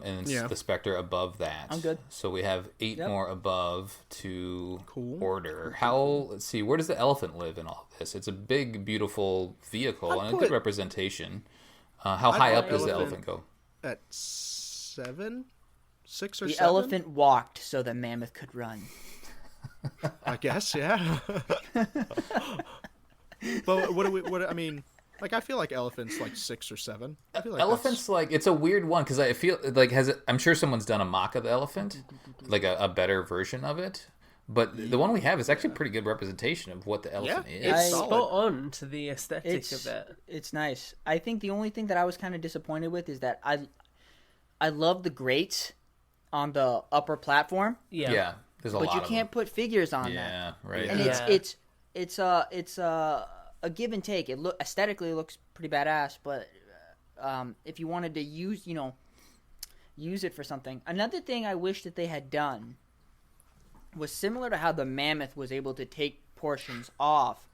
And the Spectre above that. I'm good. So we have 8 more above to order. Let's see, where does the elephant live in all this? It's a big, beautiful vehicle and a good representation. How high up does the elephant go? At 7, 6 or 7. The elephant walked so the mammoth could run. I guess, yeah. But I mean, like, I feel like elephants like 6 or 7. I feel like elephants, it's a weird one because I feel like I'm sure someone's done a mock of the elephant, like a better version of it. But the one we have is actually a pretty good representation of what the elephant is. It's spot on to the aesthetic of it. It's nice. I think the only thing that I was kind of disappointed with is that I love the grates on the upper platform. Yeah. There's a lot but you can't put figures on that. Yeah, right. And it's a give and take. Aesthetically it looks pretty badass, but if you wanted to use it for something. Another thing I wish that they had done was similar to how the mammoth was able to take portions off.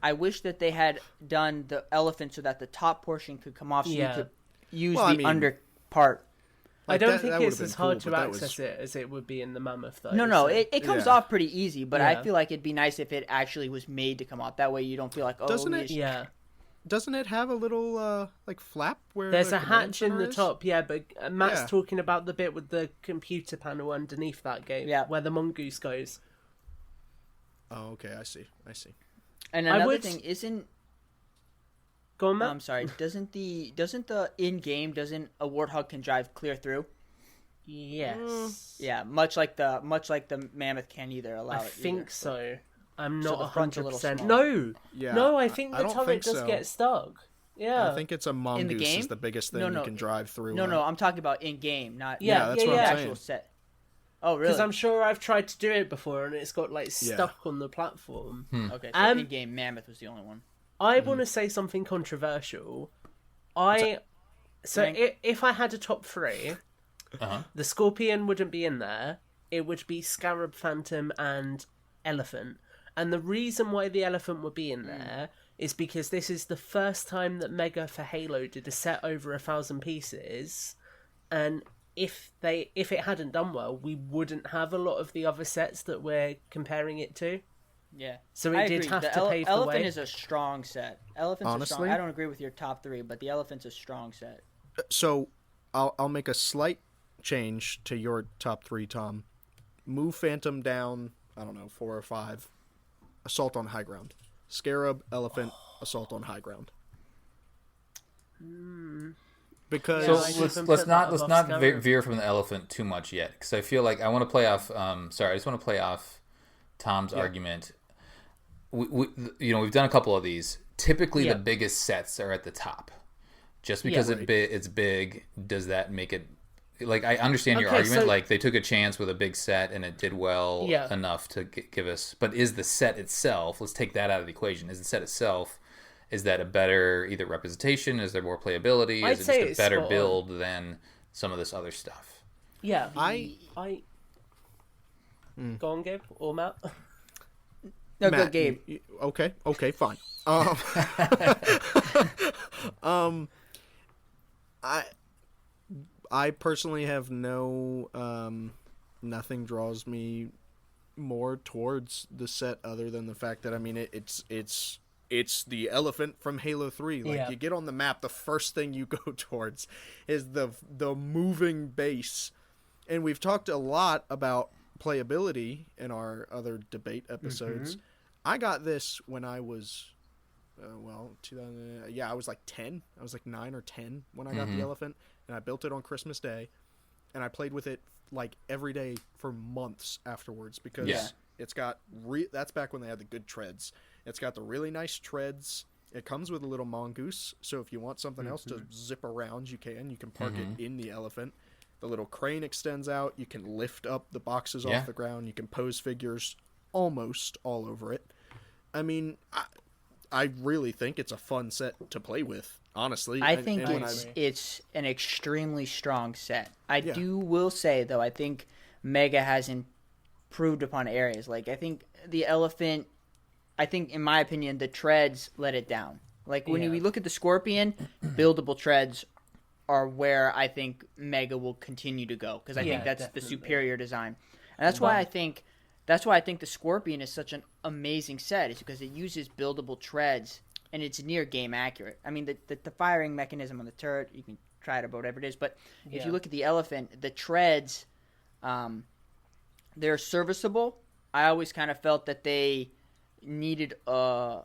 I wish that they had done the elephant so that the top portion could come off, so you could use under part. I don't think it's as hard to access it as it would be in the mammoth, though. No, it comes off pretty easy, but I feel like it'd be nice if it actually was made to come off. That way you don't feel like, doesn't it? Doesn't it have a little flap where there's a hatch in the top? Yeah, but Matt's talking about the bit with the computer panel underneath that gate, where the mongoose goes. Oh, okay, I see. And another thing isn't. Go on, Matt. I'm sorry. Doesn't the in game a warthog can drive clear through? Yes. Yeah, much like the mammoth can either allow it. I think so. I'm not 100%. No. Yeah. No, I think the turret does get stuck. Yeah. I think it's a mongoose is the biggest thing you can drive through. No, I'm talking about in game, not that's what I'm saying. Actual set. Oh, really? Because I'm sure I've tried to do it before and it's got stuck on the platform. Okay, so in game mammoth was the only one. I want to say something controversial. If I had a top 3, the Scorpion wouldn't be in there. It would be Scarab, Phantom, and Elephant. And the reason why the Elephant would be in there is because this is the first time that Mega for Halo did a set over 1,000 pieces, and if it hadn't done well, we wouldn't have a lot of the other sets that we're comparing it to. Yeah. So it did have to pave the way. Elephant is a strong set. Honestly, I don't agree with your top 3, but the Elephant's a strong set. So I'll make a slight change to your top 3, Tom. Move Phantom down, I don't know, 4 or 5. Assault on High Ground. Scarab, Elephant, Assault on High Ground. Because let's not veer from the elephant too much yet, because I feel like I want to play off. I just want to play off Tom's argument. we've done a couple of these. Typically, the biggest sets are at the top. Just because it's big, does that make it? Like, I understand your argument. So, like, they took a chance with a big set and it did well enough to give us. But is the set itself? Let's take that out of the equation. Is the set itself? Is that a better either representation? Is there more playability? Is it just a better build than some of this other stuff? Yeah, Go on, Gabe or Matt. No, Matt, go, Gabe. Okay, fine. I personally have nothing draws me more towards the set other than the fact that, I mean, it's the elephant from Halo 3. Like, you get on the map, the first thing you go towards is the moving base. And we've talked a lot about playability in our other debate episodes. Mm-hmm. I got this when I was, I was like 10. I was like 9 or 10 when I got the elephant, and I built it on Christmas Day, and I played with it like every day for months afterwards because it's got that's back when they had the good treads. It's got the really nice treads. It comes with a little mongoose, so if you want something else to zip around, you can park it in the elephant. The little crane extends out. You can lift up the boxes off the ground. You can pose figures almost all over it. I mean, I really think it's a fun set to play with, honestly. I think it's an extremely strong set. I will say, though, I think Mega has improved upon areas. Like, I think the elephant, in my opinion, the treads let it down. Like, when we look at the Scorpion, buildable treads are where I think Mega will continue to go, because I think that's the superior design. And that's why I think the Scorpion is such an amazing set, is because it uses buildable treads and it's near game accurate. I mean, the firing mechanism on the turret, you can try it about whatever it is, but if you look at the elephant, the treads, they're serviceable. I always kind of felt that they needed a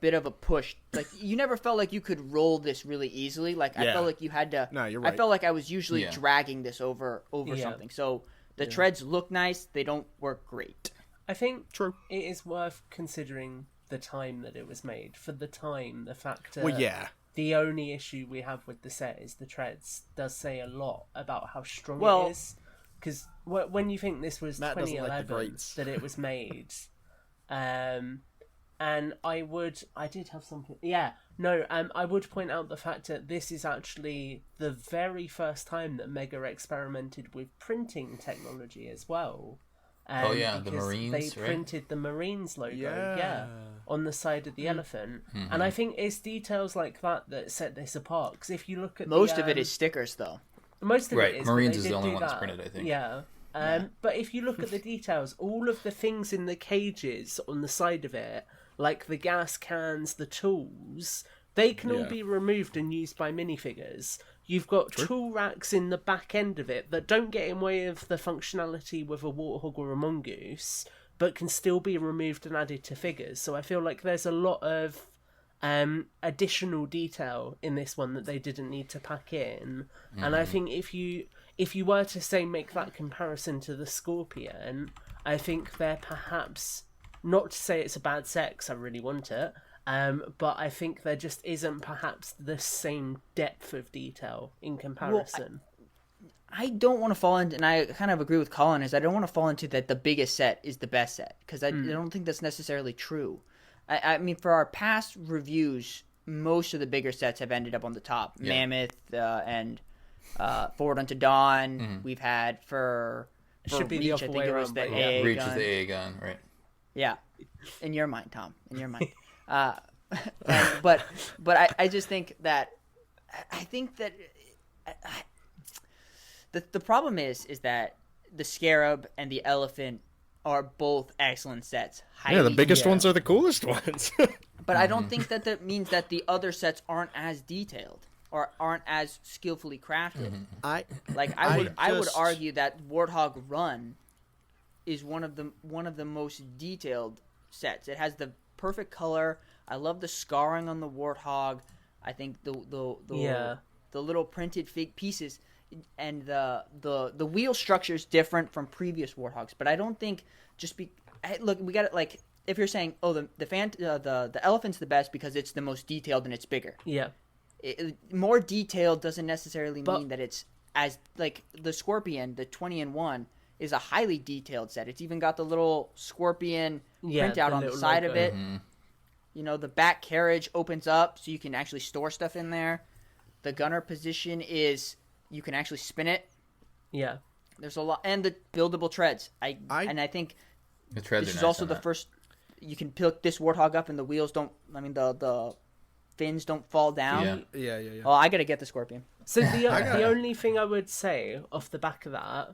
bit of a push. Like, you never felt like you could roll this really easily. Like, I felt like you had to. No, you're right. I felt like I was usually dragging this over something. So the treads look nice. They don't work great. I think it is worth considering the time that it was made. For the time, the fact the only issue we have with the set is the treads does say a lot about how strong it is. Because when you think this was 2011 that it was made, and I did have something. I would point out the fact that this is actually the very first time that Mega experimented with printing technology as well. The Marines. They printed the Marines logo, on the side of the elephant, and I think it's details like that set this apart. Because if you look at most of it is stickers, though. Most of it is Marines is the only one that's printed, I think. But if you look at the details, all of the things in the cages on the side of it, like the gas cans, the tools, they can all be removed and used by minifigures. You've got tool racks in the back end of it that don't get in way of the functionality with a warthog or a mongoose, but can still be removed and added to figures. So I feel like there's a lot of additional detail in this one that they didn't need to pack in. And I think if you were to say make that comparison to the Scorpion, I think they're perhaps, not to say it's a bad set, 'cause I really want it, but I think there just isn't perhaps the same depth of detail in comparison. Well, I don't want to fall into, and I kind of agree with Colin, is I don't want to fall into that the biggest set is the best set, because I don't think that's necessarily true. I mean, for our past reviews, most of the bigger sets have ended up on the top. Mammoth and Forward Unto Dawn. We've had for should be Reach, the other way around. Reach is the AA gun, right? Yeah, in your mind, Tom. In your mind. But I just think that the problem is that the Scarab and the Elephant are both excellent sets. The biggest ones are the coolest ones. But I don't think that means that the other sets aren't as detailed or aren't as skillfully crafted. I would argue that Warthog Run is one of the most detailed sets. It has the perfect color. I love the scarring on the Warthog. I think the little printed fake pieces and the wheel structure is different from previous Warthogs. But I don't think look, we got it, like, if you're saying, oh, the elephant's the best because it's the most detailed and it's bigger. Yeah. More detailed doesn't necessarily mean that it's as like the Scorpion, the 20-in-1 is a highly detailed set. It's even got the little Scorpion printout on the side of it. Mm-hmm. You know, the back carriage opens up so you can actually store stuff in there. The gunner position is you can actually spin it. Yeah. There's a lot, and the buildable treads. I think the treads this is nice also the first. You can pick this Warthog up, and the wheels don't. I mean, the fins don't fall down. Yeah. Oh, I gotta get the Scorpion. So the only thing I would say off the back of that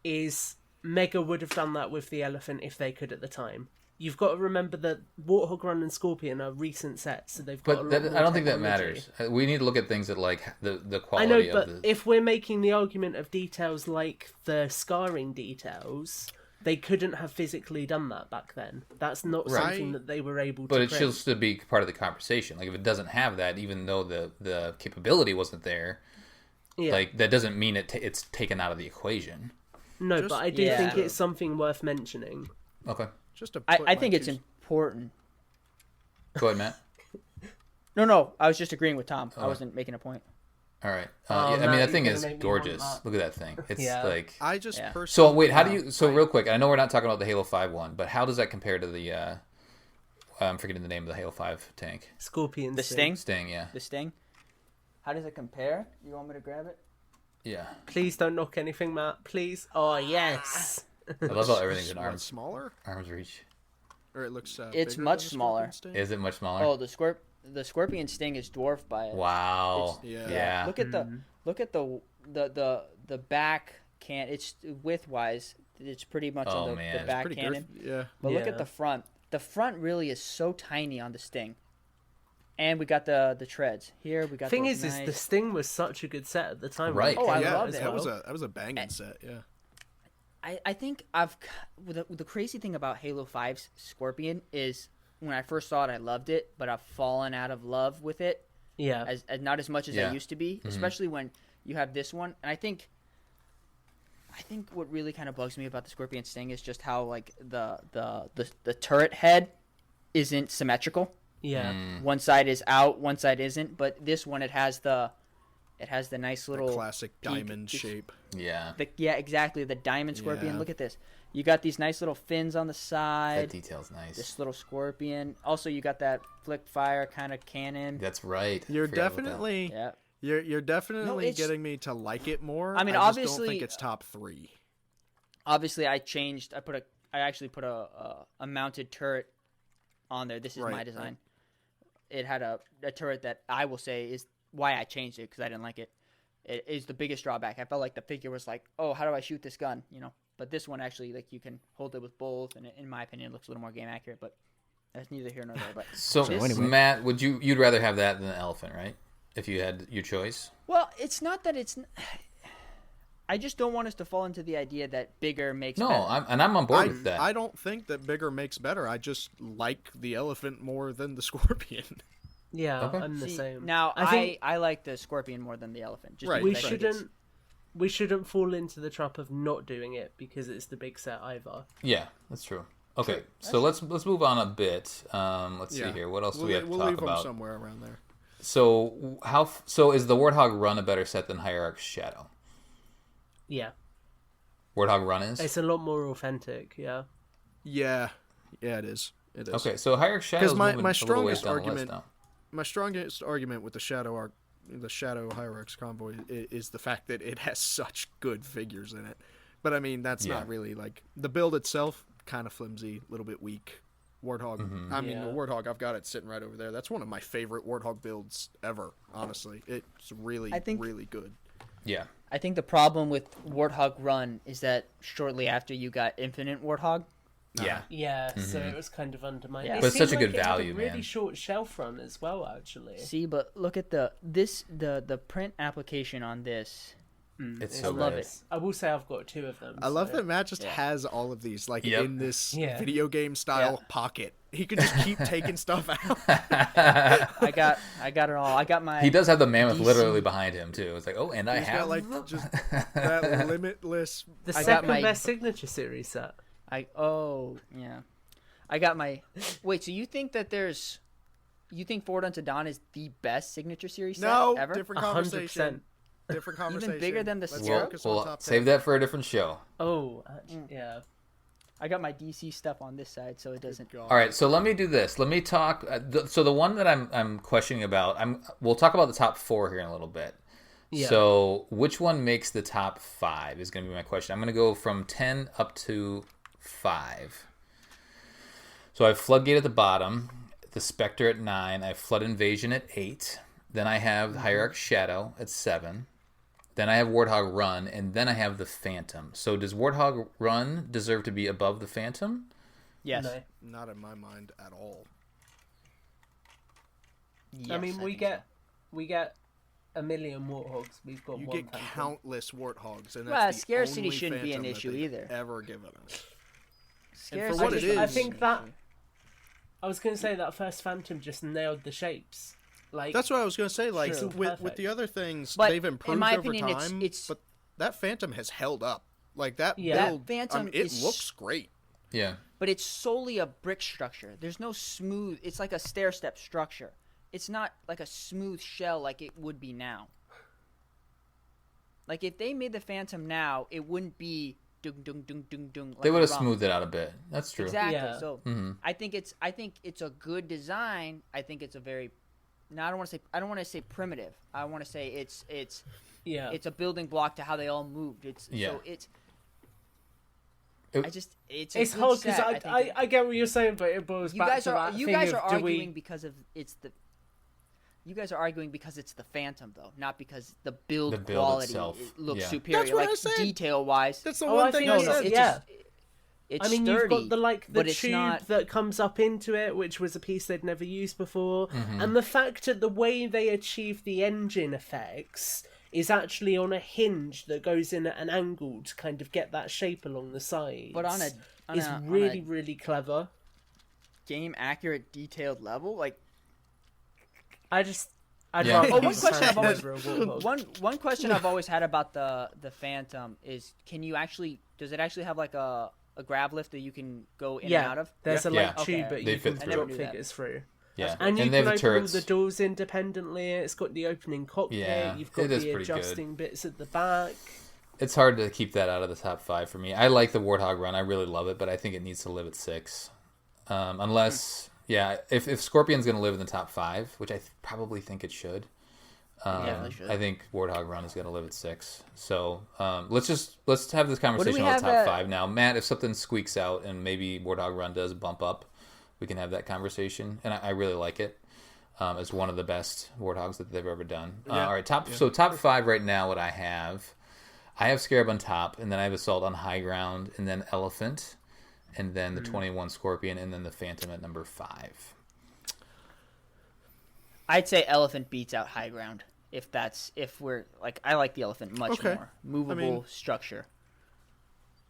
is Mega would have done that with the elephant if they could at the time. You've got to remember that Warthog Run and Scorpion are recent sets, so they've got. But I don't think that matters. We need to look at things that like the quality. I know, but if we're making the argument of details like the scarring details, they couldn't have physically done that back then. That's not something that they were able to. But it should still be part of the conversation. Like if it doesn't have that, even though the capability wasn't there, like that doesn't mean it's taken out of the equation. No, but I do think it's something worth mentioning. Okay. I think it's important. Go ahead, Matt. No, I was just agreeing with Tom. I wasn't making a point. All right. I mean, that thing is gorgeous. Look at that thing. It's like. I just personally. So wait, how do you? So real quick, I know we're not talking about the Halo 5 one, but how does that compare to the? I'm forgetting the name of the Halo 5 tank. Scorpion. The Sting. Sting, yeah. The Sting. How does it compare? You want me to grab it? Yeah. Please don't knock anything, Matt. Please. Oh yes. I love how everything's in arms. Smaller? Arms reach. Or it looks. It's much smaller. Is it much smaller? Oh, the Scorpion Sting is dwarfed by it. Wow. Yeah. Look at the back can. It's width-wise, it's pretty much on the back cannon. But look at the front. The front really is so tiny on the Sting. And we got the treads here. We got. Thing is the Sting was such a good set at the time. Right. Oh, I loved it. That was a banging set. Yeah. I think the crazy thing about Halo 5's Scorpion is when I first saw it, I loved it, but I've fallen out of love with it. Yeah. As not as much as I used to be, especially when you have this one. And I think what really kind of bugs me about the Scorpion Sting is just how like the turret head isn't symmetrical. Yeah. One side is out, one side isn't, but this one it has the nice little classic diamond shape. Yeah. Exactly. The diamond Scorpion. Yeah. Look at this. You got these nice little fins on the side. That detail's nice. This little Scorpion. Also, you got that flick fire kind of cannon. That's right. You're definitely getting me to like it more. I mean, I obviously, just don't think it's top 3. Obviously, I actually put a mounted turret on there. This is my design. It had a turret that I will say is why I changed it because I didn't like it. It is the biggest drawback. I felt like the figure was like, oh, how do I shoot this gun? You know, but this one actually, like, you can hold it with both, and in my opinion, it looks a little more game accurate. But that's neither here nor there. But so anyway. Matt, you'd rather have that than an elephant, right? If you had your choice. Well, it's not that it's. I just don't want us to fall into the idea that bigger makes better. I'm on board with that. I don't think that bigger makes better. I just like the elephant more than the Scorpion. Yeah, okay. I'm the same. Now, I like the Scorpion more than the elephant. Just we shouldn't fall into the trap of not doing it because it's the big set either. Yeah, that's true. Okay, so let's move on a bit. Let's see here. What else do we have to talk about? We'll leave them somewhere around there. So is the Warthog Run a better set than Hierarch's Shadow? Yeah. Warthog Run is? It's a lot more authentic, yeah. Yeah, it is. It is. Okay, so Hierarch's Shadow is moving a little ways down the list now. My strongest argument with the Shadow Hierarch's Convoy is the fact that it has such good figures in it. But I mean, that's not really like the build itself. Kind of flimsy, a little bit weak. Warthog. Mm-hmm. I mean, the Warthog. I've got it sitting right over there. That's one of my favorite Warthog builds ever. Honestly, it's really good. Yeah. I think the problem with Warthog Run is that shortly after you got Infinite Warthog. Yeah. Yeah, so it was kind of undermined. Yeah. But it's such a good value, man. Really short shelf run as well, actually. See, but look at the print application on this. It's so I love it. I will say I've got 2 of them. I love that Matt just has all of these in this video game style pocket. He could just keep taking stuff out. I got it all. I got my. He does have the mammoth literally behind him too. It's like, oh, and I have got just that limitless. The second best signature series set. I I got my. Wait, so you think that you think Forward Unto Dawn is the best signature series set ever? Different conversation. 100%. Different conversation. Even bigger than the Sierra? We'll save that for a different show. Oh, yeah. I got my DC stuff on this side, so it doesn't. All right, so let me do this. Let me talk. So the one that I'm questioning about, we'll talk about the top 4 here in a little bit. Yeah. So which one makes the top 5 is going to be my question. I'm going to go from 10 up to 5. So I have Floodgate at the bottom, the Spectre at 9, I have Flood Invasion at 8, then I have Hierarch's Shadow at 7, then I have Warthog Run, and then I have the Phantom. So does Warthog Run deserve to be above the Phantom? Yes. No. Not in my mind at all. Yes, I mean, we get a million Warthogs. We've got you one get Phantom. countless Warthogs, and that's the scarcity only shouldn't be an Phantom issue that either. ever given us. Scarcity. And for what it is, I think that I was going to say that first Phantom just nailed the shapes. Like that's what I was going to say. Like with the other things, but they've improved in my over opinion, time. It's but that Phantom has held up. Like that build, that Phantom it looks great. Yeah. But it's solely a brick structure. There's no smooth. It's like a stair-step structure. It's not like a smooth shell like it would be now. Like if they made the Phantom now, it wouldn't be dung dung dung dung dung. Like they would have smoothed it out a bit. That's true. Exactly. Yeah. So I think it's a good design. I think it's a very I don't want to say primitive. I want to say it's a building block to how they all moved. It's hard because I get what you're saying, but it boils back to that you thing guys of are arguing because you guys are arguing because it's the Phantom though, not because the build quality itself looks superior. That's what like I said. Detail wise. That's the one thing I said. It's I mean, sturdy, you've got the tube that comes up into it, which was a piece they'd never used before, and the fact that the way they achieve the engine effects is actually on a hinge that goes in at an angle to kind of get that shape along the side. But is really, really clever. Game accurate, detailed level, like I'd rather one question I've always had about the Phantom is does it actually have like a grab lift that you can go in and out of? There's a tube that you can drop figures through. Yeah, and you can open all the doors independently. It's got the opening cockpit. Yeah, you've got the adjusting bits at the back. It's hard to keep that out of the top 5 for me. I like the Warthog Run. I really love it, but I think it needs to live at 6. Unless, if Scorpion's going to live in the top 5, which I probably think it should. Should. I think Warthog Run is going to live at 6. So let's have this conversation on the top 5 now. Matt, if something squeaks out and maybe Warthog Run does bump up, we can have that conversation. And I really like it as one of the best Warthogs that they've ever done. All right, top 5 right now, what I have Scarab on top, and then I have Assault on high ground, and then Elephant, and then the 21 Scorpion, and then the Phantom at number 5. I'd say Elephant beats out high ground. I like the Elephant much more. Movable structure.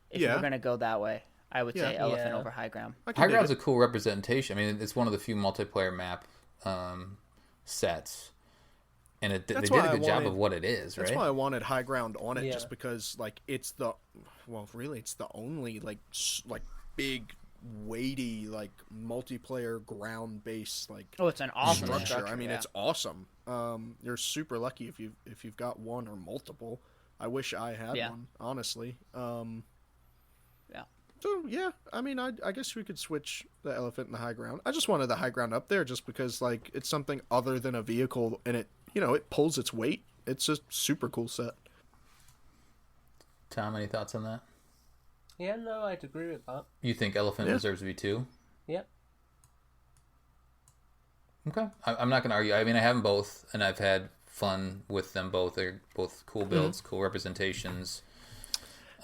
If we're going to go that way, I would say Elephant over high ground. High ground's a cool representation. I mean, it's one of the few multiplayer map sets. And they did a good job of what it is, right? That's why I wanted high ground on it, just because it's the only like big, weighty, like multiplayer ground based it's an awesome structure. I mean, it's awesome. You're super lucky if you've got one or multiple. I wish I had one, honestly. So I mean, I guess we could switch the Elephant and the high ground. I just wanted the high ground up there just because it's something other than a vehicle, and it pulls its weight. It's a super cool set. Tom, any thoughts on that? Yeah, no, I'd agree with that. You think Elephant deserves to be 2? Yep. Okay. I'm not going to argue. I mean, I have them both, and I've had fun with them both. They're both cool builds, cool representations.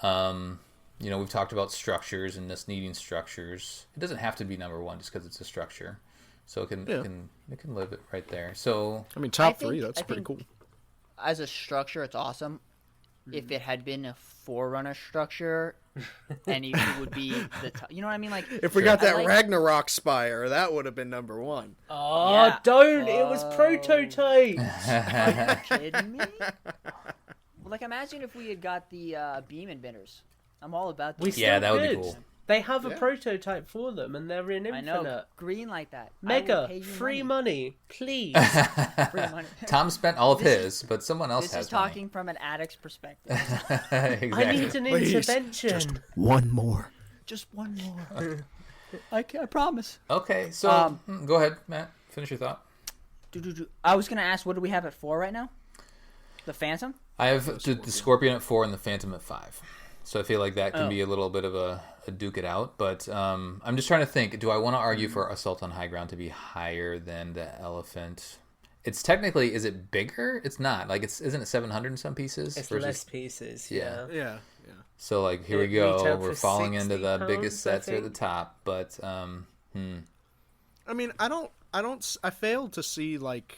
We've talked about structures and this needing structures. It doesn't have to be number 1 just because it's a structure. So it can live it right there. So I mean, top 3, that's pretty cool. As a structure, it's awesome. If it had been a Forerunner structure, and it would be the top, you know what I mean? Like if we got that Ragnarok spire, that would have been number 1. Oh, don't! It was prototype. Are you kidding me? Like, imagine if we had got the beam emitters. I'm all about that. That would be cool. They have a prototype for them, and they're in Infinite. I know. Green like that. Mega, free money, please. Free money. Tom spent all of his, but someone else has money. This is talking from an addict's perspective. Exactly. I need an intervention. Just one more. Just one more. I promise. Okay, so go ahead, Matt. Finish your thought. I was going to ask, what do we have at 4 right now? The Phantom? I have the Scorpion at 4 and the Phantom at 5. So I feel like that can be a little bit of a duke it out. But I'm just trying to think, do I want to argue for Assault on High Ground to be higher than the Elephant? It's technically, is it bigger? It's not. Like, isn't it 700 in some pieces? It's less pieces, Yeah. So, like, here we go. We're falling into the biggest sets at the top. But, I mean, I fail to see, like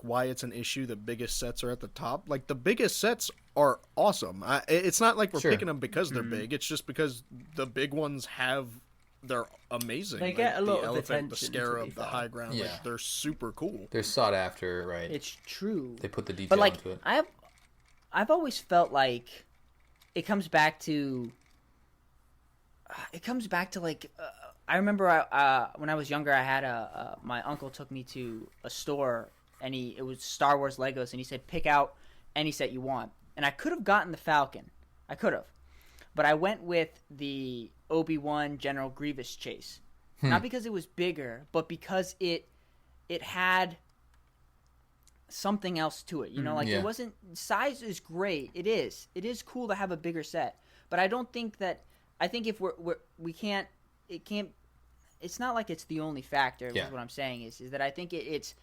why it's an issue that biggest sets are at the top. Like, the biggest sets are awesome. It's not like we're picking them because they're big. It's just because the big ones they're amazing. They get a lot the of elephant, attention, the scarab, the high ground. Yeah. Like, they're super cool. they're sought after, right? It's true. They put the detail but like, into it. I've always felt like it comes back to like I remember when I was younger, I had my uncle took me to a store, and it was Star Wars Legos, and he said, pick out any set you want. And I could have gotten the Falcon. I could have. But I went with the Obi-Wan General Grievous chase. Not because it was bigger, but because it had something else to it. You know, like it wasn't... Size is great. It is. It is cool to have a bigger set. But I don't think that... I think if we can't... It can't... It's not like it's the only factor, is what I'm saying, is that I think it's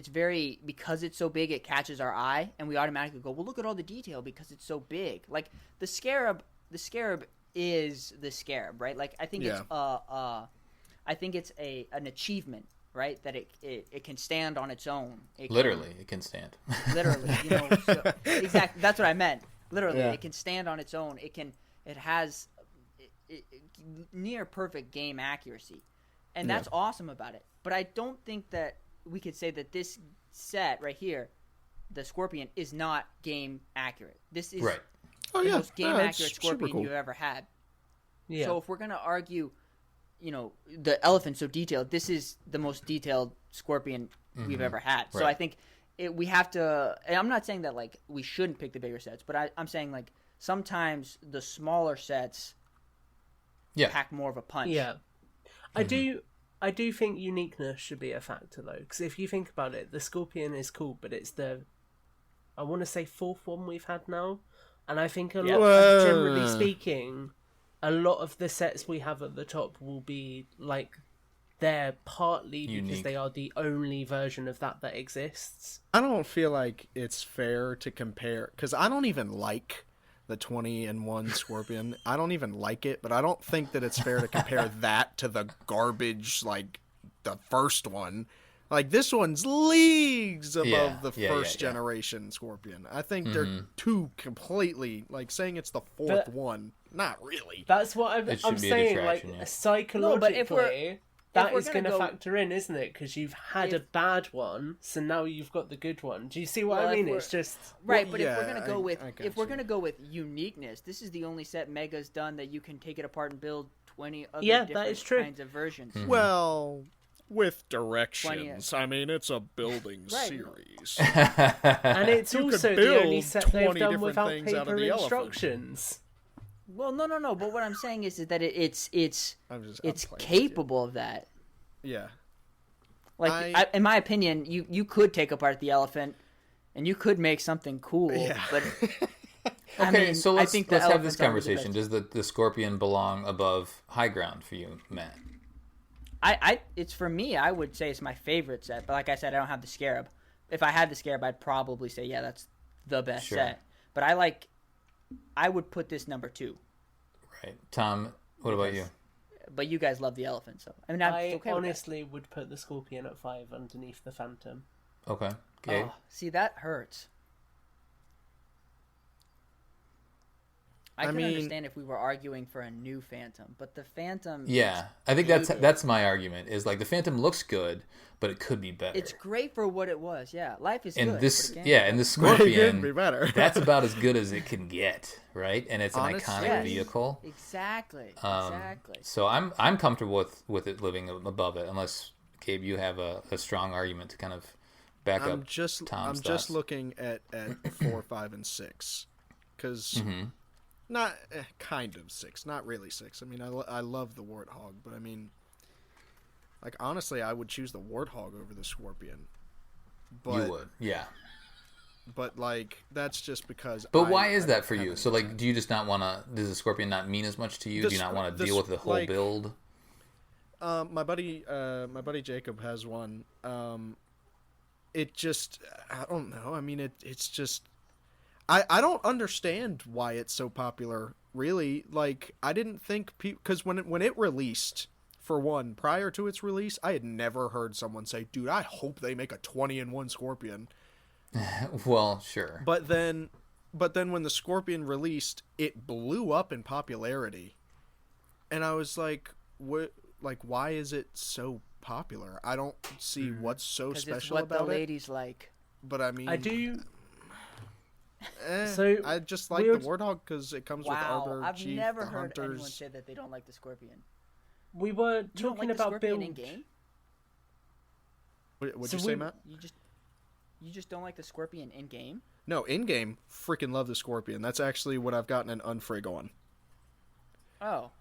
very, because it's so big, it catches our eye, and we automatically go, well, look at all the detail because it's so big. Like the scarab is the scarab, right? Like I think it's an achievement, right? That it can stand on its own. It can stand. Literally, you know. So, exactly, that's what I meant. Literally, it can stand on its own. It has near perfect game accuracy, and that's awesome about it. But I don't think that we could say that this set right here, the Scorpion, is not game accurate. This is the most game accurate Scorpion you've ever had. Yeah. So if we're gonna argue, you know, the elephant's so detailed, this is the most detailed Scorpion we've ever had. So I think we have to. And I'm not saying that like we shouldn't pick the bigger sets, but I'm saying like sometimes the smaller sets pack more of a punch. Yeah, I do think uniqueness should be a factor, though, because if you think about it, the Scorpion is cool, but it's I want to say 4th one we've had now, and I think generally speaking, a lot of the sets we have at the top will be, like, they're partly unique because they are the only version of that exists. I don't feel like it's fair to compare, because I don't even like the 20-in-1 Scorpion. I don't even like it, but I don't think that it's fair to compare that to the garbage, like, the first one. Like, this one's leagues above the first generation Scorpion. I think they're two completely, like, saying it's the 4th one. Not really. That's what I'm saying, like, psychologically... That is going to factor in, isn't it? Because you've had a bad one, so now you've got the good one. Do you see what I mean? It's just right. But if we're going to go with uniqueness, this is the only set Mega's done that you can take it apart and build 20 other different kinds of versions. Mm-hmm. Well, with directions. I mean, it's a building series, and it's also the only set they've done without paper instructions. Well, no. But what I'm saying is that it's capable of that. Yeah. Like, in my opinion, you could take apart the elephant, and you could make something cool. Yeah. But okay, so let's have this conversation. Does the Scorpion belong above High Ground for you, Matt? It's for me. I would say it's my favorite set. But like I said, I don't have the Scarab. If I had the Scarab, I'd probably say that's the best set. But I would put this number 2. Right. Tom, what about you? But you guys love the elephant, so... I mean, I honestly would put the Scorpion at 5 underneath the Phantom. Okay. Gabe? Oh, see, that hurts. I can understand if we were arguing for a new Phantom, but the Phantom... Yeah, I think that's my argument, is like the Phantom looks good, but it could be better. It's great for what it was, yeah. Life is and good. And the Scorpion, be better. that's about as good as it can get, right? And it's an iconic vehicle. Exactly. So I'm comfortable with it living above it, unless, Gabe, you have a strong argument to kind of back up Tom's thoughts. I'm just looking at 4, 5, and 6, because... Mm-hmm. Not kind of 6, not really 6. I mean, I love the Warthog, but I mean, like, honestly, I would choose the Warthog over the Scorpion. But, you would, yeah. But like, that's just because. But why is that for you? So like, do you just not want to? Does the Scorpion not mean as much to you? Do you not want to deal with the whole build? My buddy Jacob has one. It just, I don't know. I mean, it's just. I don't understand why it's so popular, really. Like, I didn't think because when it released, for one, prior to its release, I had never heard someone say, "Dude, I hope they make a 20-in-1 Scorpion." Well, sure. But then when the Scorpion released, it blew up in popularity, and I was like, "What? Like, why is it so popular? I don't see what's so special about it." It's what the ladies like. But I mean, I do. So I just like the Warthog because it comes with Arbor, I've Chief, never the heard Hunters. anyone say that they don't like the Scorpion. We were talking about build. In game. What'd you say, Matt? You just don't like the Scorpion in game? No, in game, freaking love the Scorpion. That's actually what I've gotten an unfrig on. Oh.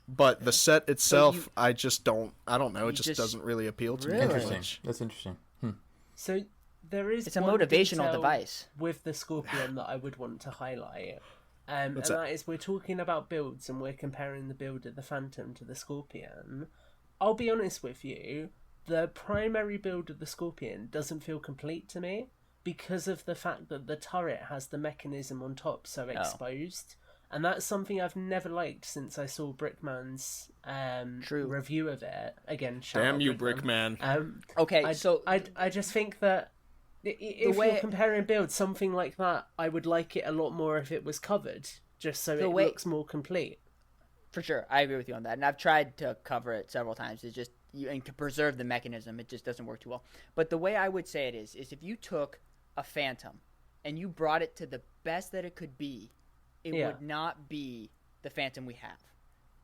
But the set itself, I just don't. I don't know. It just doesn't really appeal to me. Interesting. That's interesting. So. It's a motivational device with the Scorpion that I would want to highlight, and that is we're talking about builds and we're comparing the build of the Phantom to the Scorpion. I'll be honest with you, the primary build of the Scorpion doesn't feel complete to me because of the fact that the turret has the mechanism on top so exposed, and that's something I've never liked since I saw Brickman's review of it. Again, damn you, Brickman. Okay, so I just think that. If you're comparing builds, something like that, I would like it a lot more if it was covered, just so it looks more complete. For sure, I agree with you on that, and I've tried to cover it several times. It's just and to preserve the mechanism, it just doesn't work too well. But the way I would say it is if you took a Phantom and you brought it to the best that it could be, it would not be the Phantom we have.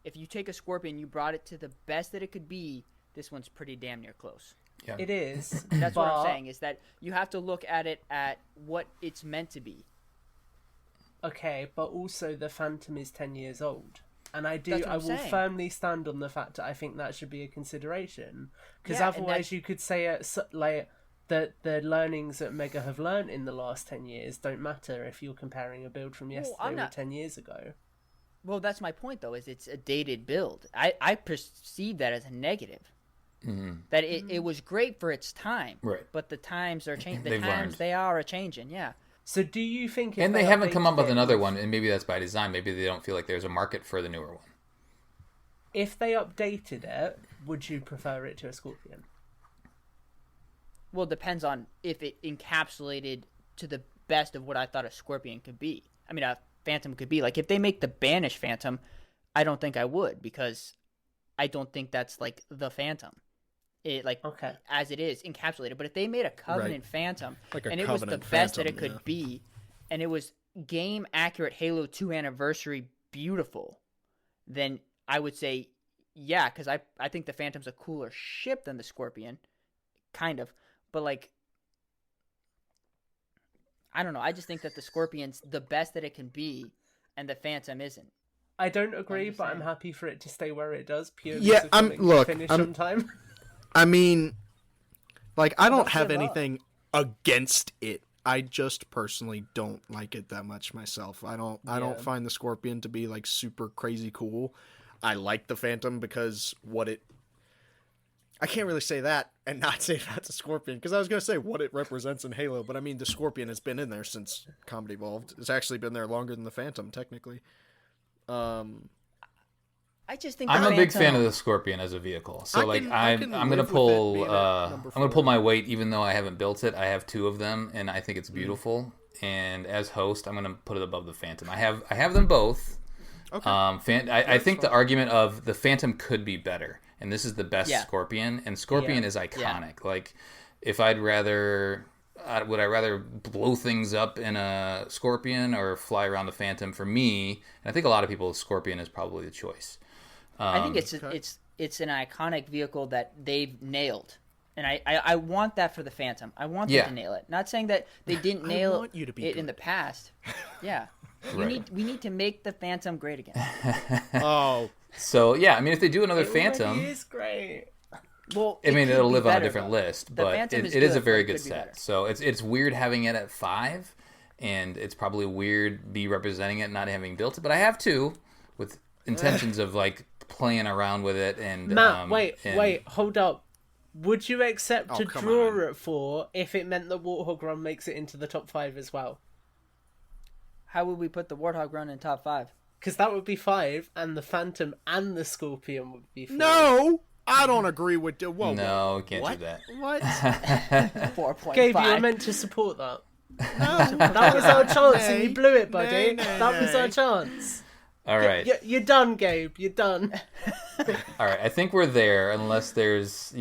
If you take a Scorpion, you brought it to the best that it could be, this one's pretty damn near close. Yeah. It is. That's what I'm saying, is that you have to look at it at what it's meant to be. Okay, but also the Phantom is 10 years old. And I will firmly stand on the fact that I think that should be a consideration. Because otherwise you could say like that the learnings that Mega have learned in the last 10 years don't matter if you're comparing a build from yesterday or 10 years ago. Well, that's my point, though, is it's a dated build. I perceive that as a negative. Mm-hmm. That it was great for its time, right? But the times are changing. The times they are changing, yeah. So do you think? And they haven't come up with another one, and maybe that's by design. Maybe they don't feel like there's a market for the newer one. If they updated it, would you prefer it to a Scorpion? Well, it depends on if it encapsulated to the best of what I thought a Scorpion could be. I mean, a Phantom could be. Like, if they make the Banished Phantom, I don't think I would, because I don't think that's like the Phantom. As it is encapsulated. But if they made a Covenant Phantom and it was the best that it could be, and it was game accurate Halo 2 anniversary beautiful, then I would say yeah, because I think the Phantom's a cooler ship than the Scorpion, kind of. But like, I don't know. I just think that the Scorpion's the best that it can be, and the Phantom isn't. I don't agree, but I'm happy for it to stay where it does. Purely finish on time. I mean, like, I don't have anything against it. I just personally don't like it that much myself. I don't find the Scorpion to be like super crazy cool. I like the Phantom because I can't really say that and not say that's a Scorpion, because I was going to say what it represents in Halo, but I mean, the Scorpion has been in there since Combat Evolved. It's actually been there longer than the Phantom, technically. I just think I'm a big fan of the Scorpion as a vehicle. So I'm gonna pull my weight, even though I haven't built it. I have 2 of them, and I think it's beautiful. and as host, I'm going to put it above the Phantom. I have them both. Okay. I think the argument of the Phantom could be better, and this is the best Scorpion, and Scorpion is iconic. Like, if would I rather blow things up in a Scorpion or fly around the Phantom? For me, and I think a lot of people, Scorpion is probably the choice. I think it's an iconic vehicle that they've nailed. And I want that for the Phantom. I want them to nail it. Not saying that they didn't nail it in the past. Yeah. We need to make the Phantom great again. Oh. So, yeah, I mean, if they do another Phantom... It is great. Well, I mean, it'll live on a different list, but it is a very good set. So it's weird having it at 5, and it's probably weird be representing it, not having built it. But I have 2 with intentions of, like, playing around with it. And Matt, wait, hold up. Would you accept to draw it 4 if it meant the Warthog Run makes it into the top 5 as well? How would we put the Warthog Run in top 5? Because that would be 5, and the Phantom and the Scorpion would be 4. No! I don't agree with you. Whoa, no, can't do that. What? 4.5. Gabe, you were meant to support that. No, that was our chance, and you blew it, buddy. That was our chance. All right. You're done, Gabe. You're done. All right. I think we're there, unless there's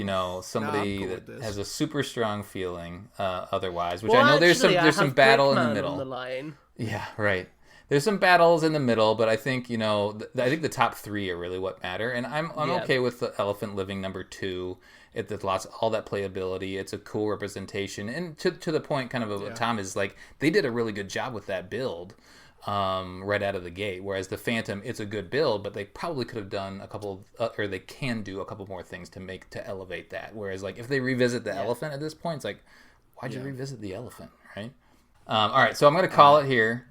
somebody that has a super strong feeling otherwise. Which I know there's some battle in the middle. On the line. Yeah, right. There's some battles in the middle, but I think I think the top 3 are really what matter, and I'm okay with the Elephant living number 2. It's all that playability. It's a cool representation, and to the point, kind of Tom is like they did a really good job with that build. Right out of the gate, whereas the Phantom, it's a good build, but they probably could have done or they can do a couple more things to elevate that. Whereas, like, if they revisit the Elephant at this point, it's like, why'd you revisit the Elephant, right? All right, so I'm gonna call it here.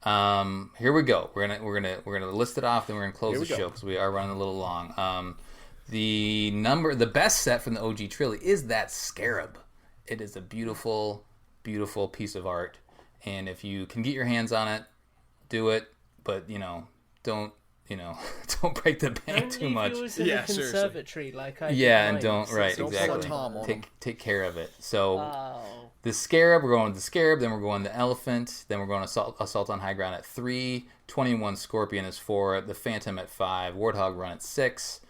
Here we go. We're gonna list it off, then we're gonna close the show because we are running a little long. The best set from the OG Trilogy is that Scarab. It is a beautiful, beautiful piece of art, and if you can get your hands on it, do it, but don't break the bank too much. In a conservatory, like I and don't exactly take care of it. So the Scarab, we're going with the Scarab, then we're going the Elephant, then we're going Assault on High Ground at 3, 21 Scorpion is 4, the Phantom at 5, Warthog Run at 6,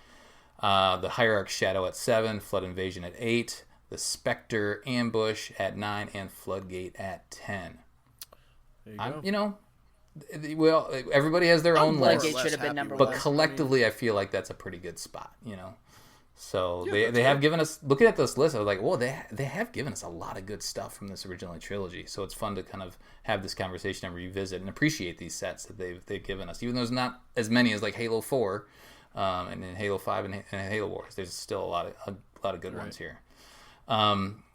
the Hierarch Shadow at 7, Flood Invasion at 8, the Spectre Ambush at 9, and Floodgate at 10. There you go. Well, everybody has their own list, should have been number but 1. collectively, I feel like that's a pretty good spot. So they have given us. Looking at this list, I was like, "Whoa, they have given us a lot of good stuff from this original trilogy." So it's fun to kind of have this conversation and revisit and appreciate these sets that they've given us, even though there's not as many as like Halo 4, and then Halo 5 and Halo Wars. There's still a lot of good ones here.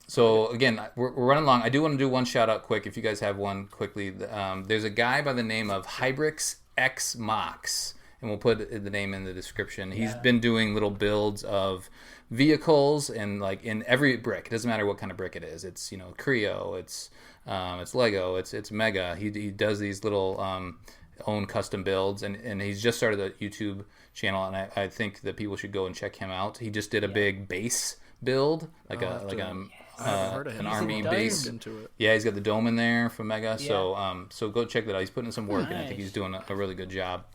So again, we're running long. I do want to do one shout out quick. If you guys have one quickly, there's a guy by the name of Hybrix X Mox, and we'll put the name in the description. He's been doing little builds of vehicles, and like in every brick. It doesn't matter what kind of brick it is. It's Creo, it's Lego, it's Mega. He does these little own custom builds, and he's just started a YouTube channel, and I think that people should go and check him out. He just did a big base build, an army base. Yeah, he's got the dome in there from Mega. Yeah. So go check that out. He's putting in some work, and I think he's doing a really good job.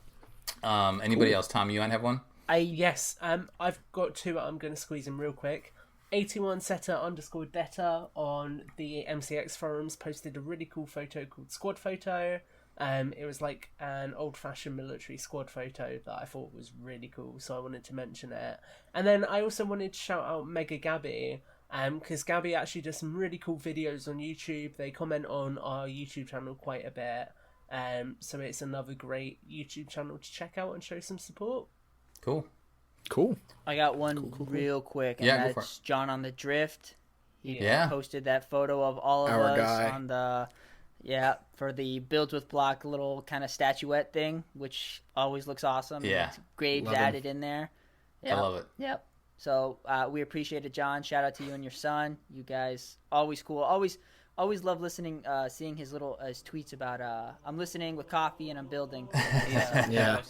Anybody else? Tom, you might have one? Yes. I've got 2 I'm going to squeeze in real quick. 81 setter _ Detta on the MCX forums posted a really cool photo called Squad Photo. It was like an old-fashioned military squad photo that I thought was really cool, so I wanted to mention it. And then I also wanted to shout out Mega Gabby, because Gabby actually does some really cool videos on YouTube. They comment on our YouTube channel quite a bit, so it's another great YouTube channel to check out and show some support. Cool. I got one real quick, and that's John on the Drift. He posted that photo of all of us on the... Yeah, for the Builds with Block little kind of statuette thing, which always looks awesome. Yeah. Graves added in there. Yep. I love it. Yep. So we appreciate it, John. Shout out to you and your son. You guys, always cool. Always love listening, seeing his tweets about, I'm listening with coffee and I'm building. Yeah.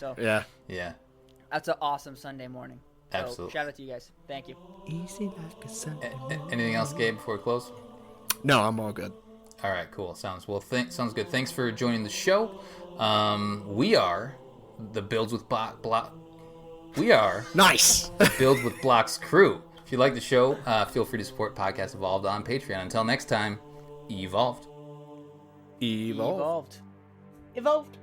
That's an awesome Sunday morning. So absolutely. Shout out to you guys. Thank you. Easy like a Sunday. Anything else, Gabe, before we close? No, I'm all good. All right, cool. Sounds good. Thanks for joining the show. We are the Builds with Block. We are nice. The Builds with Blocks crew. If you like the show, feel free to support Podcast Evolved on Patreon. Until next time, evolved. Evolved. Evolved.